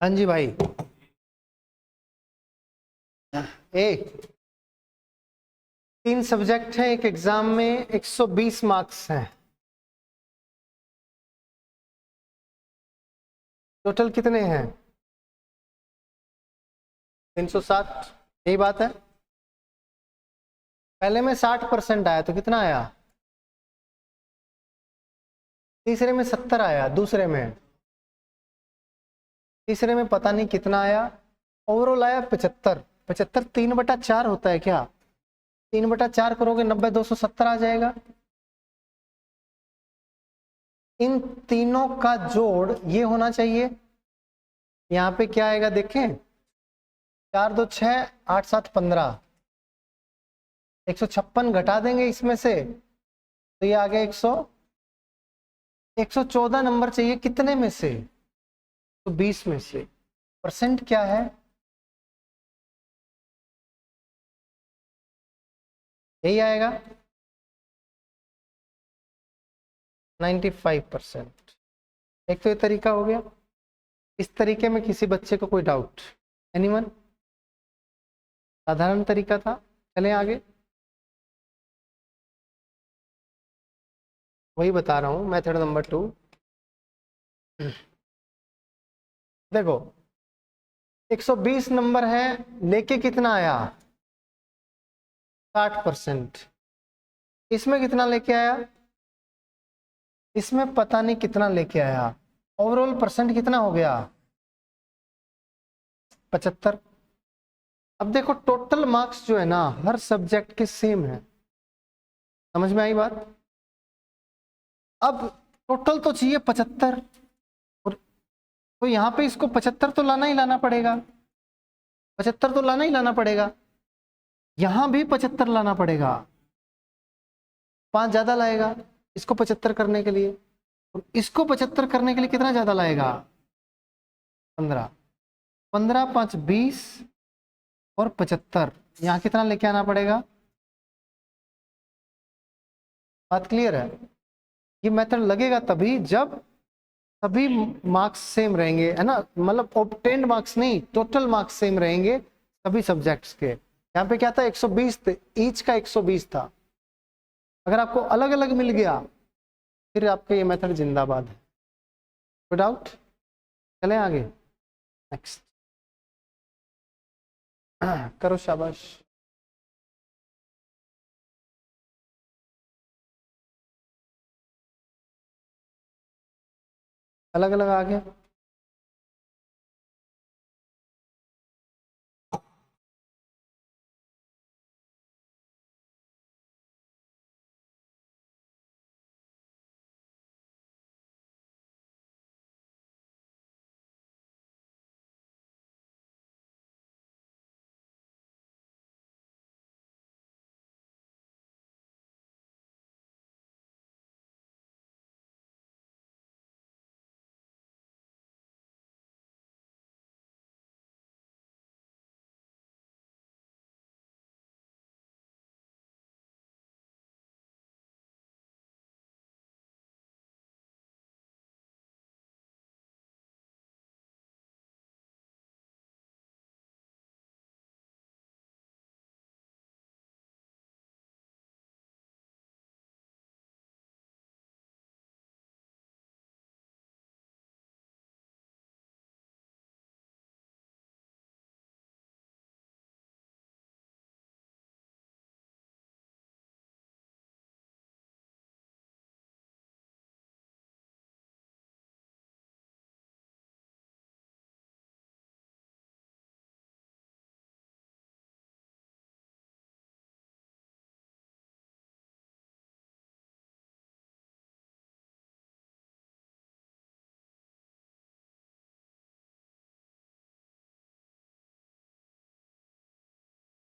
हाँ जी भाई। ए, 3 सब्जेक्ट हैं एक एग्जाम में, 120 मार्क्स हैं। टोटल कितने हैं? 360। यही बात है। पहले में 60% आया तो कितना आया? तीसरे में 70 आया, दूसरे में, तीसरे में पता नहीं कितना आया। ओवरऑल आया 75। 75 3/4 होता है क्या? 3/4 करोगे 90, 270 आ जाएगा। इन तीनों का जोड़ ये होना चाहिए। यहाँ पे क्या आएगा देखें, 4 2 6 8 7 15, 156 घटा देंगे इसमें से तो ये आ गया 114 नंबर चाहिए। कितने में से? तो 20 में से। परसेंट क्या है? यही आएगा 95%। एक तो ये तरीका हो गया। इस तरीके में किसी बच्चे को कोई डाउट? एनीवन? साधारण तरीका था। चलें आगे। वही बता रहा हूं, मेथड नंबर 2। देखो 120 नंबर है, लेके कितना आया? 60%। इसमें कितना लेके आया? इसमें पता नहीं कितना लेके आया। ओवरऑल परसेंट कितना हो गया? 75। अब देखो टोटल मार्क्स जो है ना हर सब्जेक्ट के सेम है। समझ में आई बात? अब टोटल तो चाहिए 75, और तो यहाँ पे इसको 75 तो लाना ही लाना पड़ेगा। 75 तो लाना ही लाना पड़ेगा। यहां भी 75 लाना पड़ेगा। 5 ज्यादा लाएगा इसको 75 करने के लिए, और इसको 75 करने के लिए कितना ज्यादा लाएगा? 15। 15 5 20 और 75। यहां कितना लेके आना पड़ेगा? बात क्लियर है? ये मेथड लगेगा तभी जब सभी मार्क्स सेम रहेंगे, है ना, मतलब ऑब्टेन्ड मार्क्स नहीं, टोटल मार्क्स सेम रहेंगे सभी सब्जेक्ट्स के। यहाँ पे क्या था? 120 थे, ईच का 120 था। अगर आपको अलग अलग मिल गया फिर आपका ये मेथड जिंदाबाद है। कोई डाउट? चलें आगे। नेक्स्ट। करो शाबाश। अलग अलग आ गया।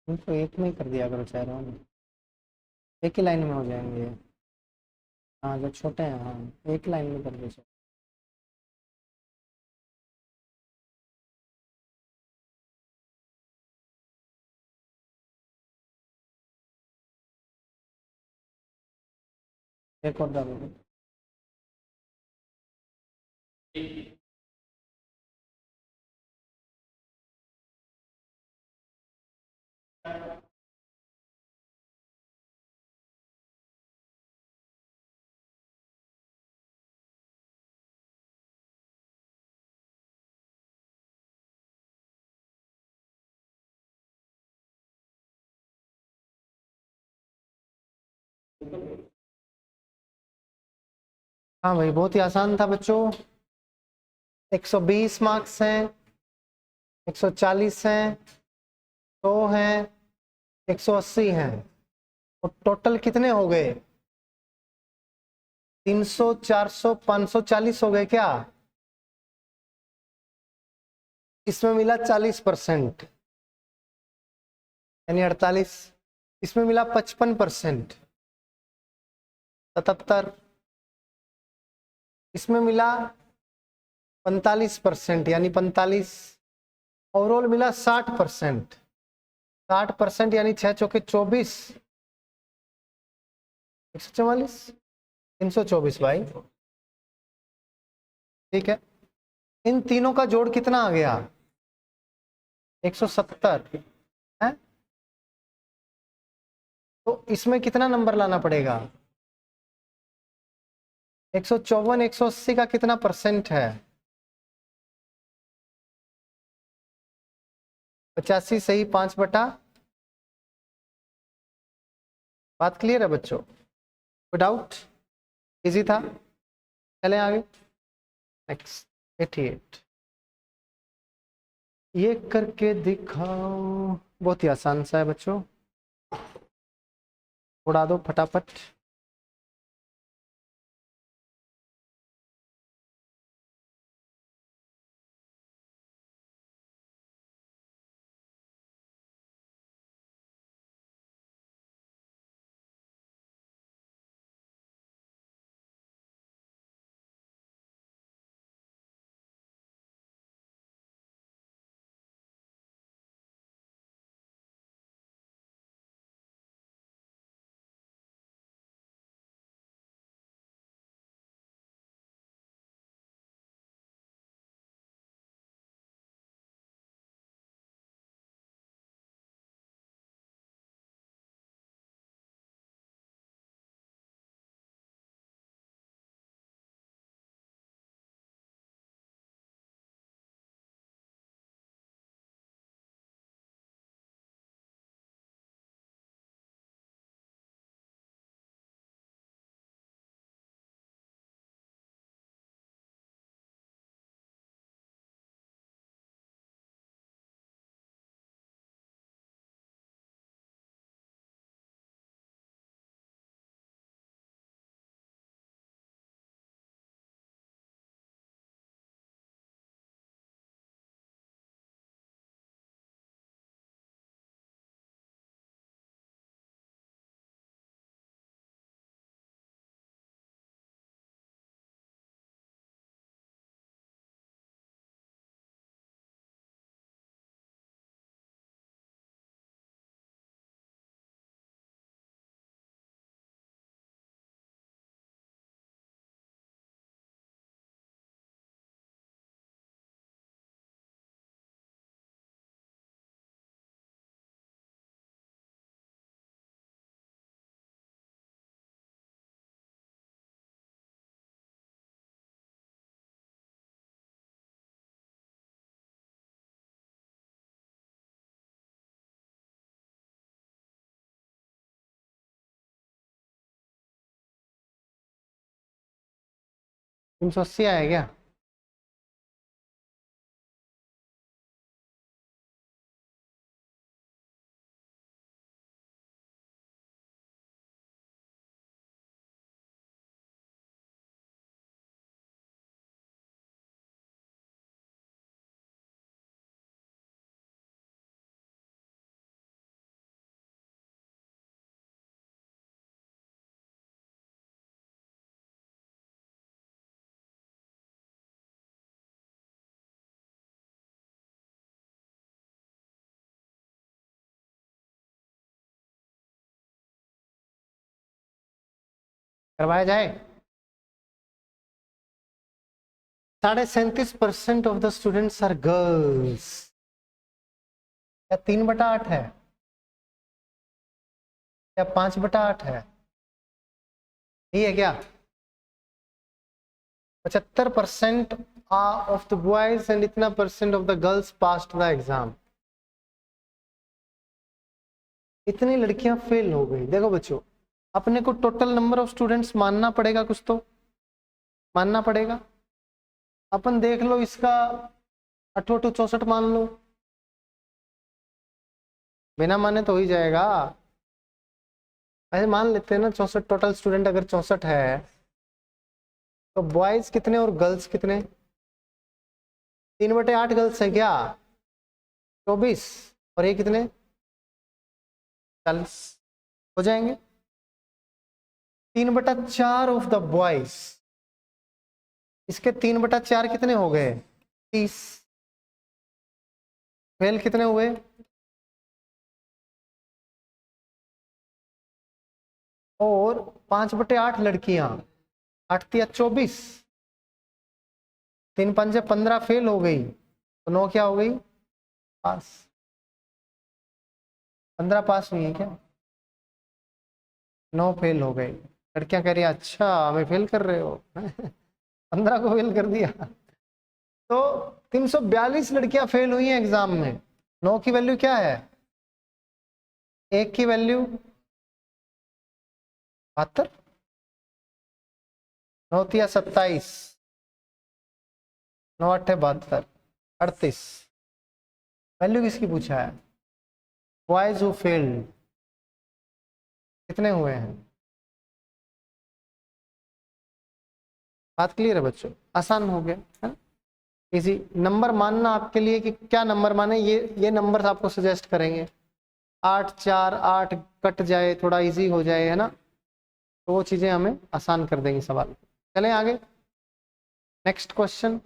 तो एक में ही कर दिया करो चारों, एक ही लाइन में हो जाएंगे। हाँ जो छोटे हैं, हाँ एक लाइन में कर दीजिए। एक और डालोगे। हाँ भाई बहुत ही आसान था बच्चों। 120 मार्क्स हैं, 140 हैं, 100 हैं, 180 हैं। तो टोटल कितने हो गए? 300, 400, 540 हो गए क्या? इसमें मिला 40%, यानी 48। इसमें मिला 55%, 77। इसमें मिला 45%, यानी 45। ओवरऑल मिला 60%। 60% यानी 6 चौके 24, 144, 324 भाई। ठीक है, इन तीनों का जोड़ कितना आ गया? 170 है। तो इसमें कितना नंबर लाना पड़ेगा? 154, 180 का कितना परसेंट है? 85 सही, 5/। बात क्लियर है बच्चों? कोई डाउट? इजी था? चलें आगे। नेक्स्ट 88। ये करके दिखाओ। बहुत ही आसान सा है बच्चों, उड़ा दो फटाफट। तीन सौ अस्सी आया क्या? करवाया जाए? 37% of the students are girls. क्या 3/8 है? क्या 5/8 है? यही है क्या? 75% ऑफ द बॉयज एंड इतना percent of the girls passed the exam. इतनी लड़कियां फेल हो गई। देखो बच्चों, अपने को टोटल नंबर ऑफ स्टूडेंट्स मानना पड़ेगा, कुछ तो मानना पड़ेगा। अपन देख लो इसका 8 64 मान लो, बिना माने तो हो ही जाएगा। ऐसे मान लेते हैं ना 64 टोटल स्टूडेंट अगर 64 है तो बॉयज कितने और गर्ल्स कितने? 3/8 गर्ल्स है क्या? 24 और ये कितने? 40 हो जाएंगे। 3/4 ऑफ द बॉयज, इसके 3/4 कितने हो गए? 30। फेल कितने हुए? और 5/8 लड़कियां, 8×3 = 24, 3×5 = 15 फेल हो गई, तो 9 क्या हो गई? पास। 15 पास हुई है क्या? 9 फेल हो गए। लड़कियां कह रही अच्छा हमें फेल कर रहे हो 15 को फेल कर दिया। तो 342 लड़कियां फेल हुई हैं एग्जाम में। 9 की वैल्यू क्या है? 1 की वैल्यू 72, 9×3 = 27, 9×8 = 72, 38। वैल्यू किसकी पूछा है? बॉयज हु फेल्ड कितने हुए हैं? बात क्लियर है बच्चों? आसान हो गया है ना? इसी नंबर मानना आपके लिए कि क्या नंबर माने, ये नंबर आपको सजेस्ट करेंगे। 8 4 8 कट जाए, थोड़ा इजी हो जाए, है ना? तो वो चीजें हमें आसान कर देंगी सवाल। चलें आगे, नेक्स्ट क्वेश्चन,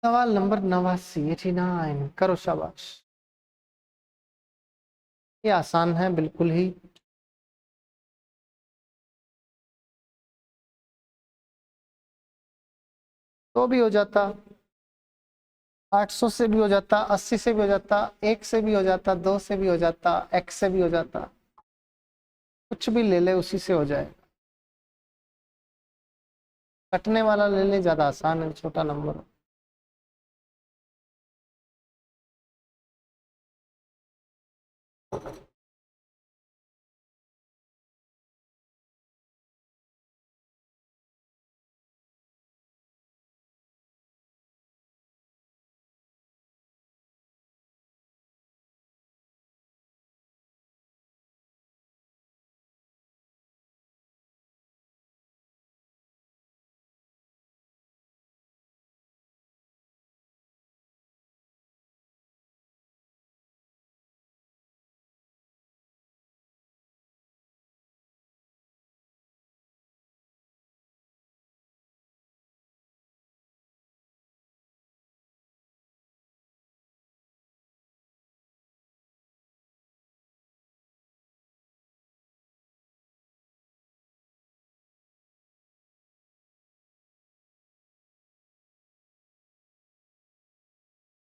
सवाल नंबर 89, 89 करो शाबाश। ये आसान है बिल्कुल ही। तो भी हो जाता, 800 से भी हो जाता, 80 से भी हो जाता, 1 से भी हो जाता, 2 से भी हो जाता, x से भी हो जाता, कुछ भी ले ले उसी से हो जाए। कटने वाला ले ले, ज्यादा आसान है, छोटा नंबर।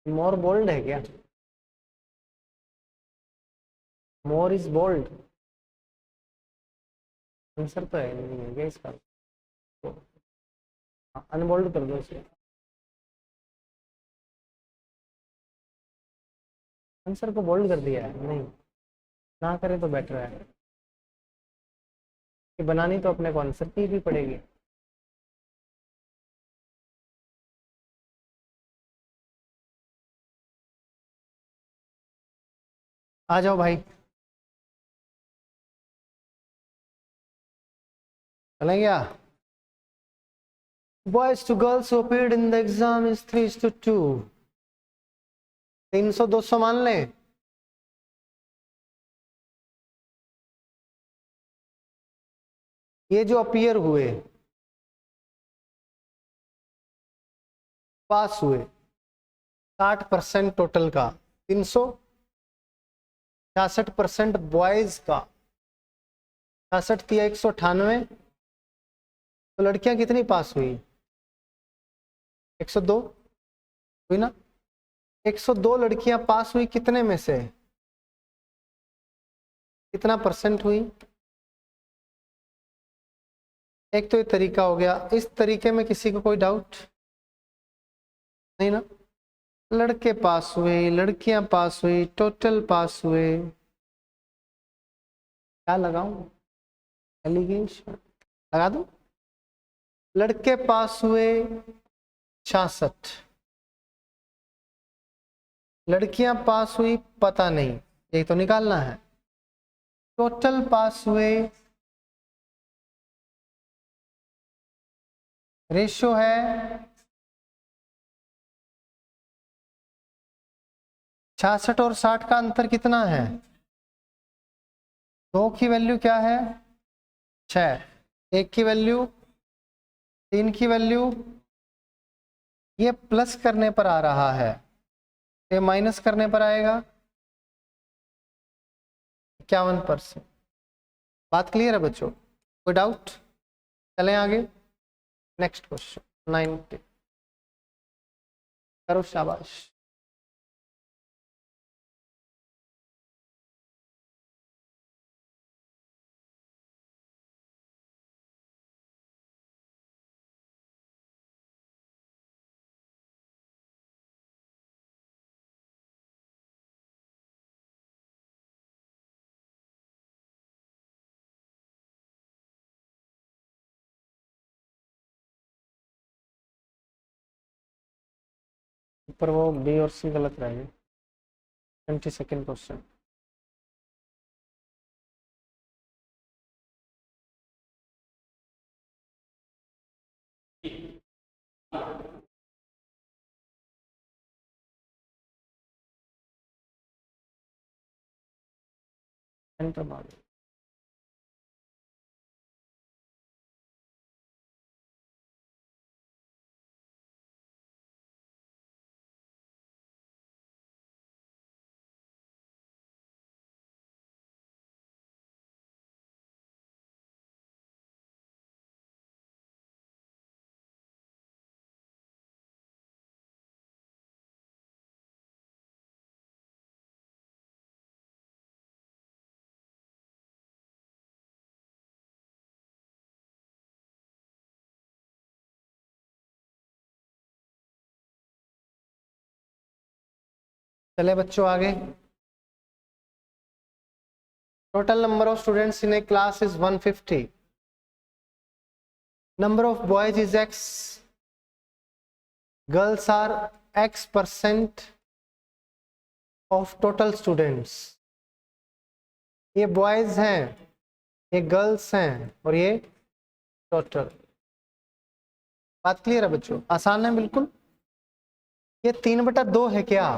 मोर बोल्ड है क्या? मोर इज बोल्ड, आंसर तो है नहीं है क्या इसका? तो अनबोल्ड कर दो इसे। आंसर को बोल्ड कर दिया है? नहीं, ना करे तो बेटर है कि बनानी तो अपने को आंसर की भी पड़ेगी। आ जाओ भाई, चलें क्या? Boys to girls who appeared in the exam is 3:2। 300 200 मान लें। ये जो अपीयर हुए पास हुए 60% टोटल का, 366% बॉयज का, 66 थी 198, तो लड़कियां कितनी पास हुई? 102 हुई ना? 102 लड़कियां पास हुई, कितने में से कितना परसेंट हुई? एक तो ये तरीका हो गया, इस तरीके में किसी को कोई डाउट नहीं ना? लड़के पास हुए, लड़कियां पास हुई, टोटल पास हुए, क्या लगाऊं? एलिगेशन लगा दूं? लड़के पास हुए 66, लड़कियां पास हुई पता नहीं, ये तो निकालना है। टोटल पास हुए रेशियो है 66 और 60 का अंतर कितना है? 2 की वैल्यू क्या है 6, 1 की वैल्यू 3 की वैल्यू, ये प्लस करने पर आ रहा है, ये माइनस करने पर आएगा 51%। बात क्लियर है बच्चों? कोई डाउट? चलें आगे, नेक्स्ट क्वेश्चन 90 करो, शाबाश। ऊपर वो बी और सी गलत रहेंगे। 22nd question. एंटर मारो। चले बच्चों आगे। Total number of students in A class is 150. Number of boys is X. Girls are X% of total students. ये बॉयज हैं, ये गर्ल्स हैं और ये टोटल। बात क्लियर है बच्चों? आसान है बिल्कुल। ये 3/2 है क्या?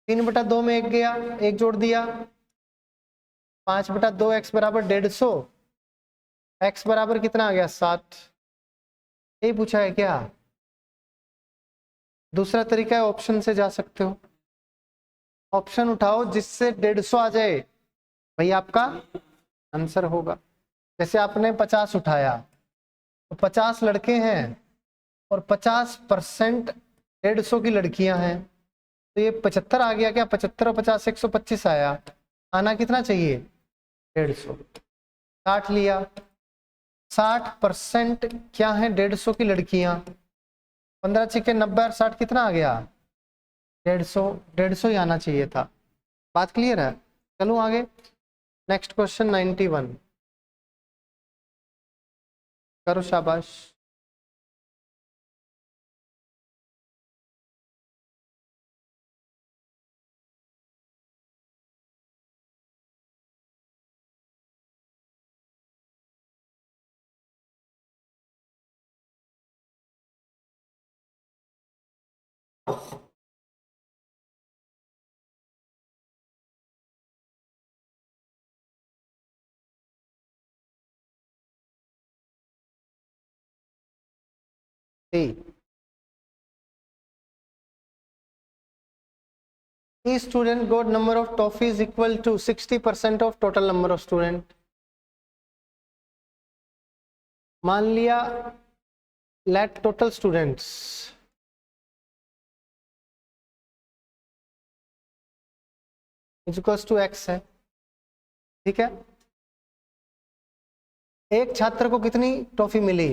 3/2 में 1 गया, 1 जोड़ दिया, 5/2 x बराबर 150, x बराबर कितना आ गया 60। यही पूछा है क्या? दूसरा तरीका है, ऑप्शन से जा सकते हो। ऑप्शन उठाओ जिससे 150 आ जाए, भाई आपका आंसर होगा। जैसे आपने 50 उठाया तो 50 लड़के हैं और 50% 150 की लड़कियां हैं, तो ये 75 आ गया क्या? 75 और 50 125 आया। आना कितना चाहिए? 150। 60 लिया, 60% क्या है? 150 की लड़कियां। 15 छिके 90 और 60 कितना आ गया? 150। 150 ही आना चाहिए था। बात क्लियर है? चलो आगे, नेक्स्ट क्वेश्चन 91 करो, शाबाश। Each student got number of toffees equal to 60% of total number of student. मान लिया let total students equals to x है, ठीक है। एक छात्र को कितनी टॉफी मिली?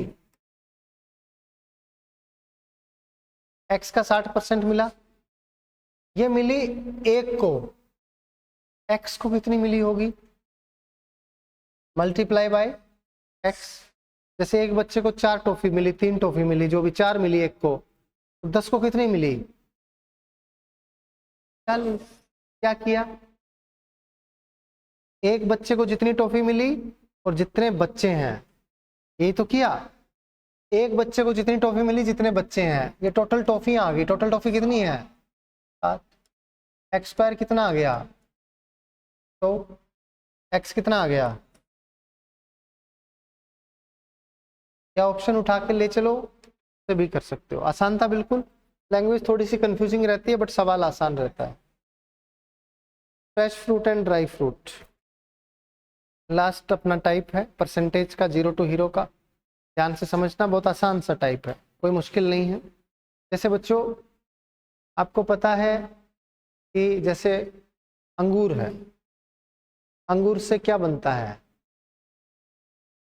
x का 60% मिला, ये मिली एक को, x को कितनी मिली होगी? Multiply by x। जैसे एक बच्चे को 4 टॉफी मिली, 3 टॉफी मिली, जो भी 4 मिली एक को, तो 10 को कितनी मिली? 40। क्या किया? एक बच्चे को जितनी टॉफी मिली और जितने बच्चे हैं, यही तो किया। एक बच्चे को जितनी टॉफी मिली जितने बच्चे हैं, ये टोटल टॉफियां आ गई। टोटल टॉफी कितनी है? 7। एक्स स्क्वायर कितना आ गया? तो एक्स कितना आ गया? क्या ऑप्शन उठा के ले चलो तो भी कर सकते हो। आसान था बिल्कुल। लैंग्वेज थोड़ी सी कंफ्यूजिंग रहती है बट सवाल आसान रहता है। Fresh fruit and dry fruit, last अपना टाइप है परसेंटेज का, 0 टू हीरो का। ध्यान से समझना, बहुत आसान सा टाइप है, कोई मुश्किल नहीं है। जैसे बच्चों आपको पता है कि जैसे अंगूर है, अंगूर से क्या बनता है?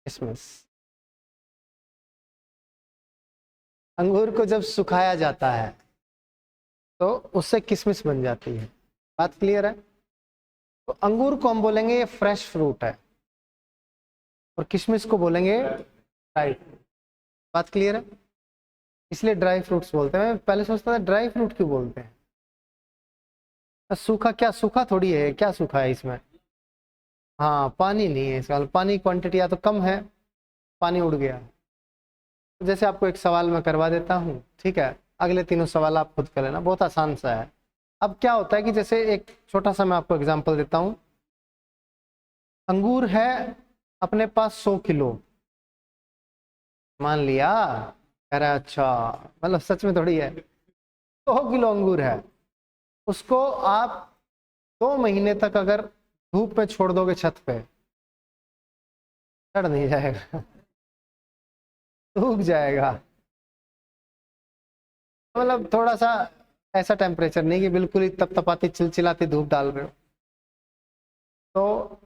किशमिश। अंगूर को जब सुखाया जाता है तो उससे किशमिश बन जाती है। बात क्लियर है? तो अंगूर को हम बोलेंगे ये फ्रेश फ्रूट है और किशमिश को बोलेंगे ड्राई फ्रूट। बात क्लियर है? इसलिए ड्राई फ्रूट्स बोलते हैं। मैं पहले सोचता था ड्राई फ्रूट क्यों बोलते हैं, सूखा क्या? सूखा थोड़ी है, क्या सूखा है इसमें? हाँ, पानी नहीं है इसका, पानी क्वांटिटी या तो कम है, पानी उड़ गया। तो जैसे आपको एक सवाल मैं करवा देता हूँ, ठीक है? अगले तीनों सवाल आप खुद कर लेना, बहुत आसान सा है। अब क्या होता है कि जैसे एक छोटा सा मैं आपको एग्जांपल देता हूँ। अंगूर है अपने पास 100 किलो, मान लिया। कह रहा है अच्छा, मतलब सच में थोड़ी है। 100 किलो अंगूर है, उसको आप 2 महीने तक अगर धूप में छोड़ दोगे छत पे, सड़ नहीं जाएगा? सूख जाएगा। मतलब थोड़ा सा ऐसा टेम्परेचर नहीं कि बिल्कुल ही तपतपाती चिलचिलाती धूप डाल रहे हो। तो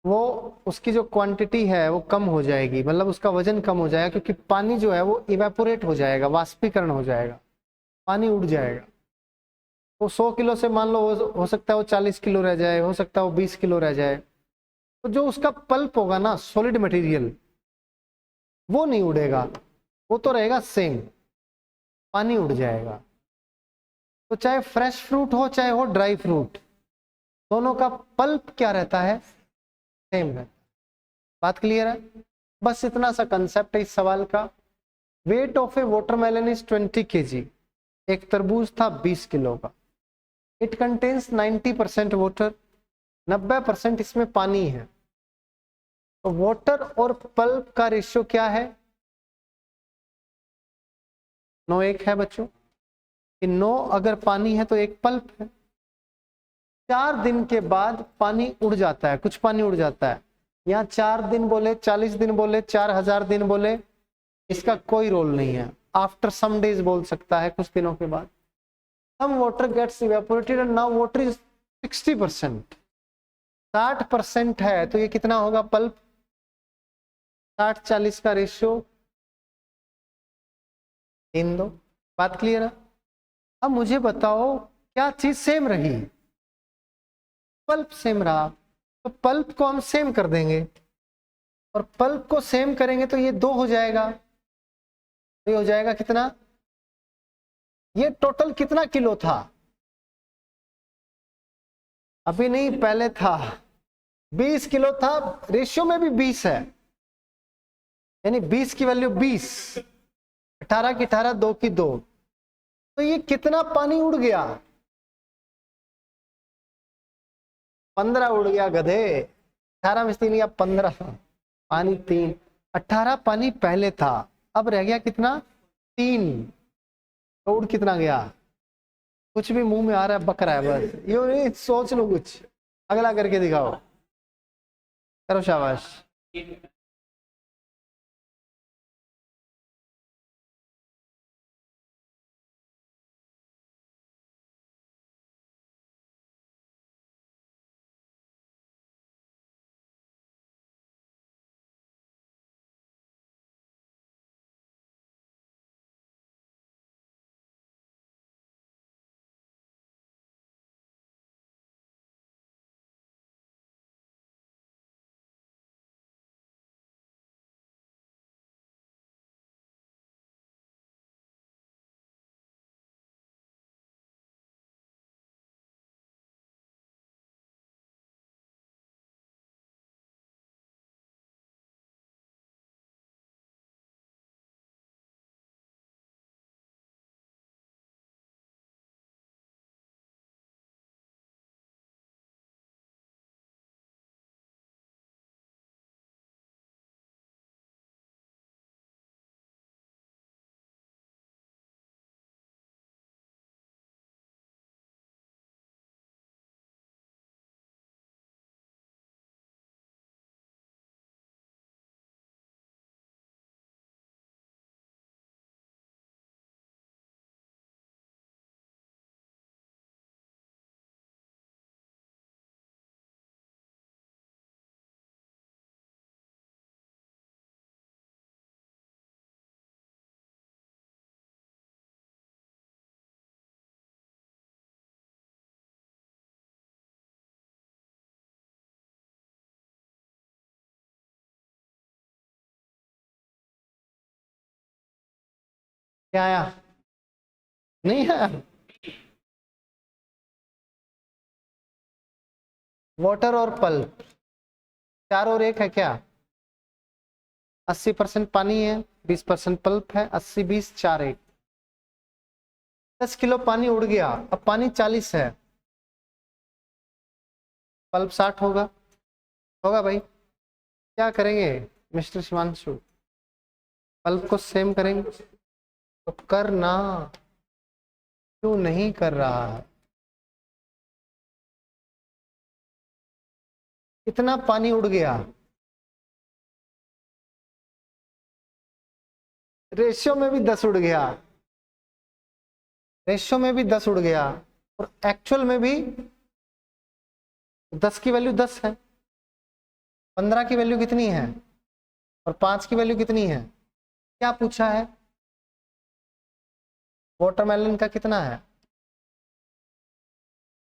वो उसकी जो क्वांटिटी है वो कम हो जाएगी, मतलब उसका वजन कम हो जाएगा, क्योंकि पानी जो है वो इवेपोरेट हो जाएगा, वाष्पीकरण हो जाएगा, पानी उड़ जाएगा। वो 100 किलो से मान लो हो सकता है वो 40 किलो रह जाए, हो सकता है वो 20 किलो रह जाए। तो जो उसका पल्प होगा ना, सॉलिड मटेरियल, वो नहीं उड़ेगा, वो तो रहेगा सेम, पानी उड़ जाएगा। तो चाहे फ्रेश फ्रूट हो चाहे हो ड्राई फ्रूट, दोनों का पल्प क्या रहता है? सेम रहता है। बात क्लियर है? बस इतना सा कंसेप्ट है इस सवाल का। Weight of A watermelon is 20 kg। एक तरबूज था 20 किलो का। इट कंटेन्स 90% वाटर, 90% इसमें पानी है। तो वाटर और पल्प का रेशियो क्या है? 9:1 है बच्चों। कि 9 अगर पानी है तो 1 पल्प है। 4 दिन के बाद पानी उड़ जाता है, कुछ पानी उड़ जाता है। यहाँ 4 दिन बोले, 40 दिन बोले, 4000 दिन बोले, इसका कोई रोल नहीं है। आफ्टर सम डेज बोल सकता है, कुछ दिनों के बाद। Some water gets evaporated and now water is 60%। 60% है तो ये कितना होगा पल्प? 60-40 का रेशियो 3:2। बात क्लियर है? अब मुझे बताओ क्या चीज सेम रही? पल्प सेम रहा, तो पल्प को हम सेम कर देंगे, और पल्प को सेम करेंगे तो ये 2 हो जाएगा। तो ये हो जाएगा कितना? ये टोटल कितना किलो था? अभी नहीं, पहले था 20 किलो था। रेशियो में भी 20 है, यानी 20 की वैल्यू 20, 18 की 18, 2 की 2। तो ये कितना पानी उड़ गया? 15 उड़ गया गधे। 18 में 3 या 15, पानी 3। 18 पानी पहले था, अब रह गया कितना? 3। तो उड़ कितना गया? कुछ भी मुंह में आ रहा है बक रहा है, बस यूं नहीं, सोच लो कुछ। अगला करके दिखाओ, करो शाबाश। क्या आया? नहीं आया। वाटर और पल्प 4 और 1 है क्या? 80% पानी है, 20% पल्प है। 80 20 4 1, 10 किलो पानी उड़ गया। अब पानी 40 है, पल्प 60 होगा। होगा भाई? क्या करेंगे मिस्टर शिवांशु? पल्प को सेम करेंगे? तो करना, क्यों नहीं कर रहा है? इतना पानी उड़ गया, रेशियो में भी 10 उड़ गया, रेशियो में भी 10 उड़ गया, और एक्चुअल में भी 10 की वैल्यू 10 है, 15 की वैल्यू कितनी है, और 5 की वैल्यू कितनी है? क्या पूछा है? वाटरमेलन का कितना है?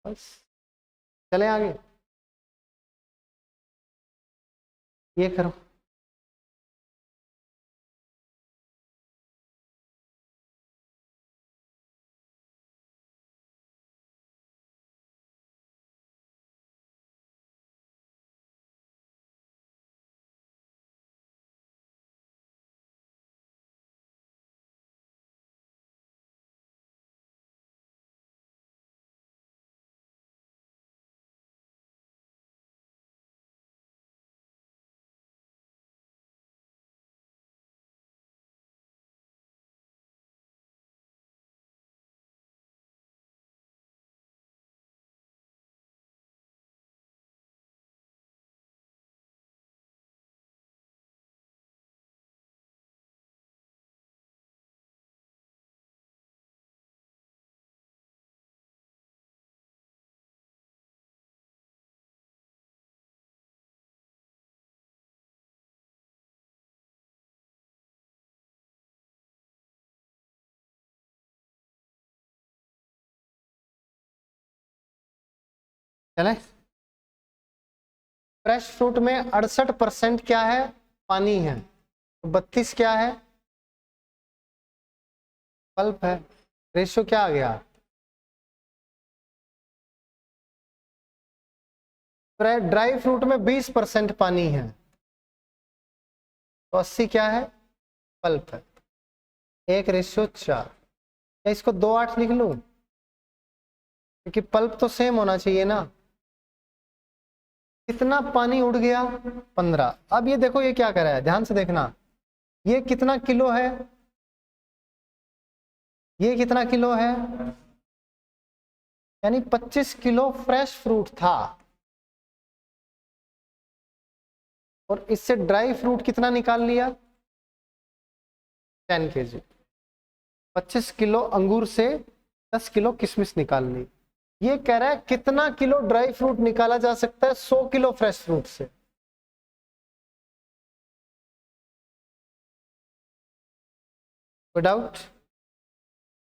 बस चले आगे, ये करो। चले, फ्रेश फ्रूट में 68% क्या है? पानी है। 32 क्या है? पल्प है। रेशियो क्या आ गया? ड्राई फ्रूट में 20% पानी है, तो 80 क्या है? पल्प है। 1:4। क्या इसको 2:8 लिख लूं? क्योंकि पल्प तो सेम होना चाहिए ना। कितना पानी उड़ गया? 15। अब ये देखो, ये क्या कर रहा है, ध्यान से देखना। ये कितना किलो है? ये कितना किलो है? यानी 25 किलो फ्रेश फ्रूट था, और इससे ड्राई फ्रूट कितना निकाल लिया? 10 kg। 25 किलो अंगूर से 10 किलो किशमिश निकाल ली। ये कह रहा है कितना किलो ड्राई फ्रूट निकाला जा सकता है 100 किलो फ्रेश फ्रूट से? कोई डाउट?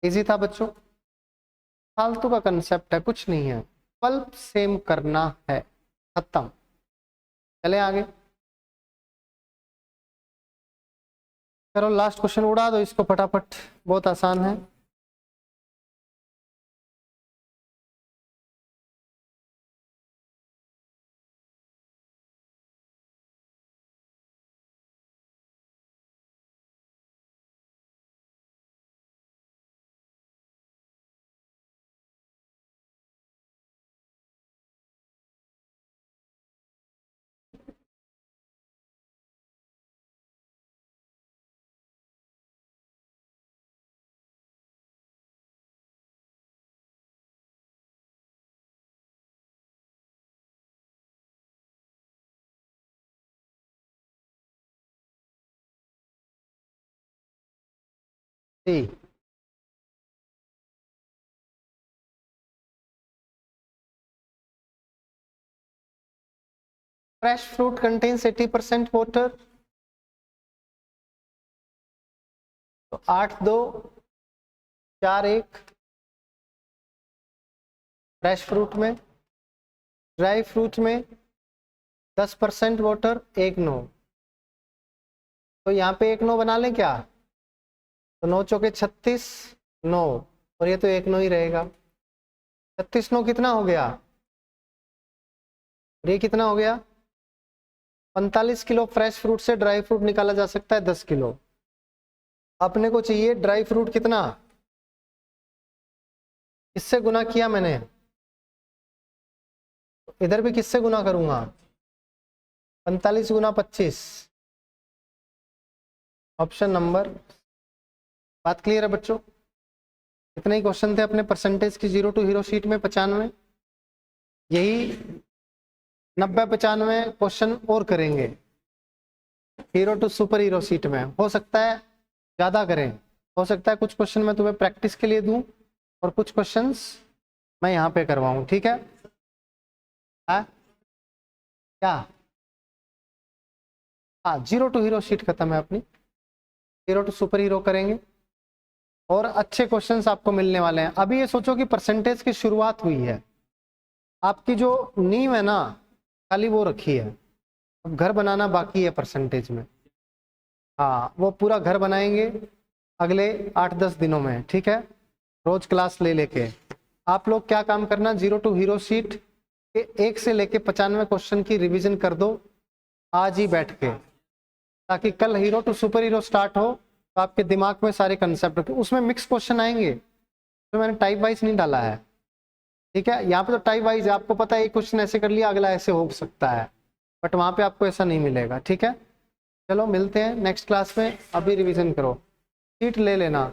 इजी था बच्चों, फालतू का कंसेप्ट है, कुछ नहीं है, पल्प सेम करना है, खत्म। चले आगे, चलो लास्ट क्वेश्चन उड़ा दो इसको फटाफट, बहुत आसान है। सी, फ्रेश फ्रूट कंटेन्स 80% वाटर, तो 8 2 4 1 फ्रेश फ्रूट में। ड्राई फ्रूट में 10% वाटर, 1 9, तो यहाँ पे 1 9 बना लें क्या? तो 9 चौके 36, 9 और ये तो 1 9 ही रहेगा। 36 9 कितना हो गया, और ये कितना हो गया, 45 किलो फ्रेश फ्रूट से ड्राई फ्रूट निकाला जा सकता है 10 किलो। अपने को चाहिए ड्राई फ्रूट कितना, किससे गुना किया मैंने, इधर भी किससे गुना करूंगा, 45 गुना 25, ऑप्शन नंबर। बात क्लियर है बच्चों? इतने ही क्वेश्चन थे अपने परसेंटेज की जीरो टू हीरो शीट में 95। यही 90-95 क्वेश्चन और करेंगे hero to super hero sheet में। हो सकता है ज़्यादा करें, हो सकता है कुछ क्वेश्चन मैं तुम्हें प्रैक्टिस के लिए दूं और कुछ क्वेश्चंस मैं यहाँ पे करवाऊँ, ठीक है? क्या? हाँ, जीरो टू हीरो शीट खत्म है अपनी, हीरो टू सुपर हीरो करेंगे और अच्छे क्वेश्चंस आपको मिलने वाले हैं। अभी ये सोचो कि परसेंटेज की शुरुआत हुई है, आपकी जो नींव है ना खाली वो रखी है, अब घर बनाना बाकी है परसेंटेज में। हाँ, वो पूरा घर बनाएंगे अगले 8-10 दिनों में, ठीक है? रोज क्लास ले लेके आप लोग क्या काम करना, जीरो टू हीरो शीट के 1 से लेके 95 क्वेश्चन की रिवीजन कर दो आज ही बैठ के, ताकि कल hero to super hero start हो तो आपके दिमाग में सारे कंसेप्ट, उसमें मिक्स क्वेश्चन आएंगे तो मैंने टाइप वाइज नहीं डाला है, ठीक है? यहाँ पे तो टाइप वाइज है, आपको पता है एक क्वेश्चन ऐसे कर लिया अगला ऐसे हो सकता है, बट वहाँ पे आपको ऐसा नहीं मिलेगा, ठीक है? चलो मिलते हैं नेक्स्ट क्लास में, अभी रिवीजन करो, शीट ले लेना।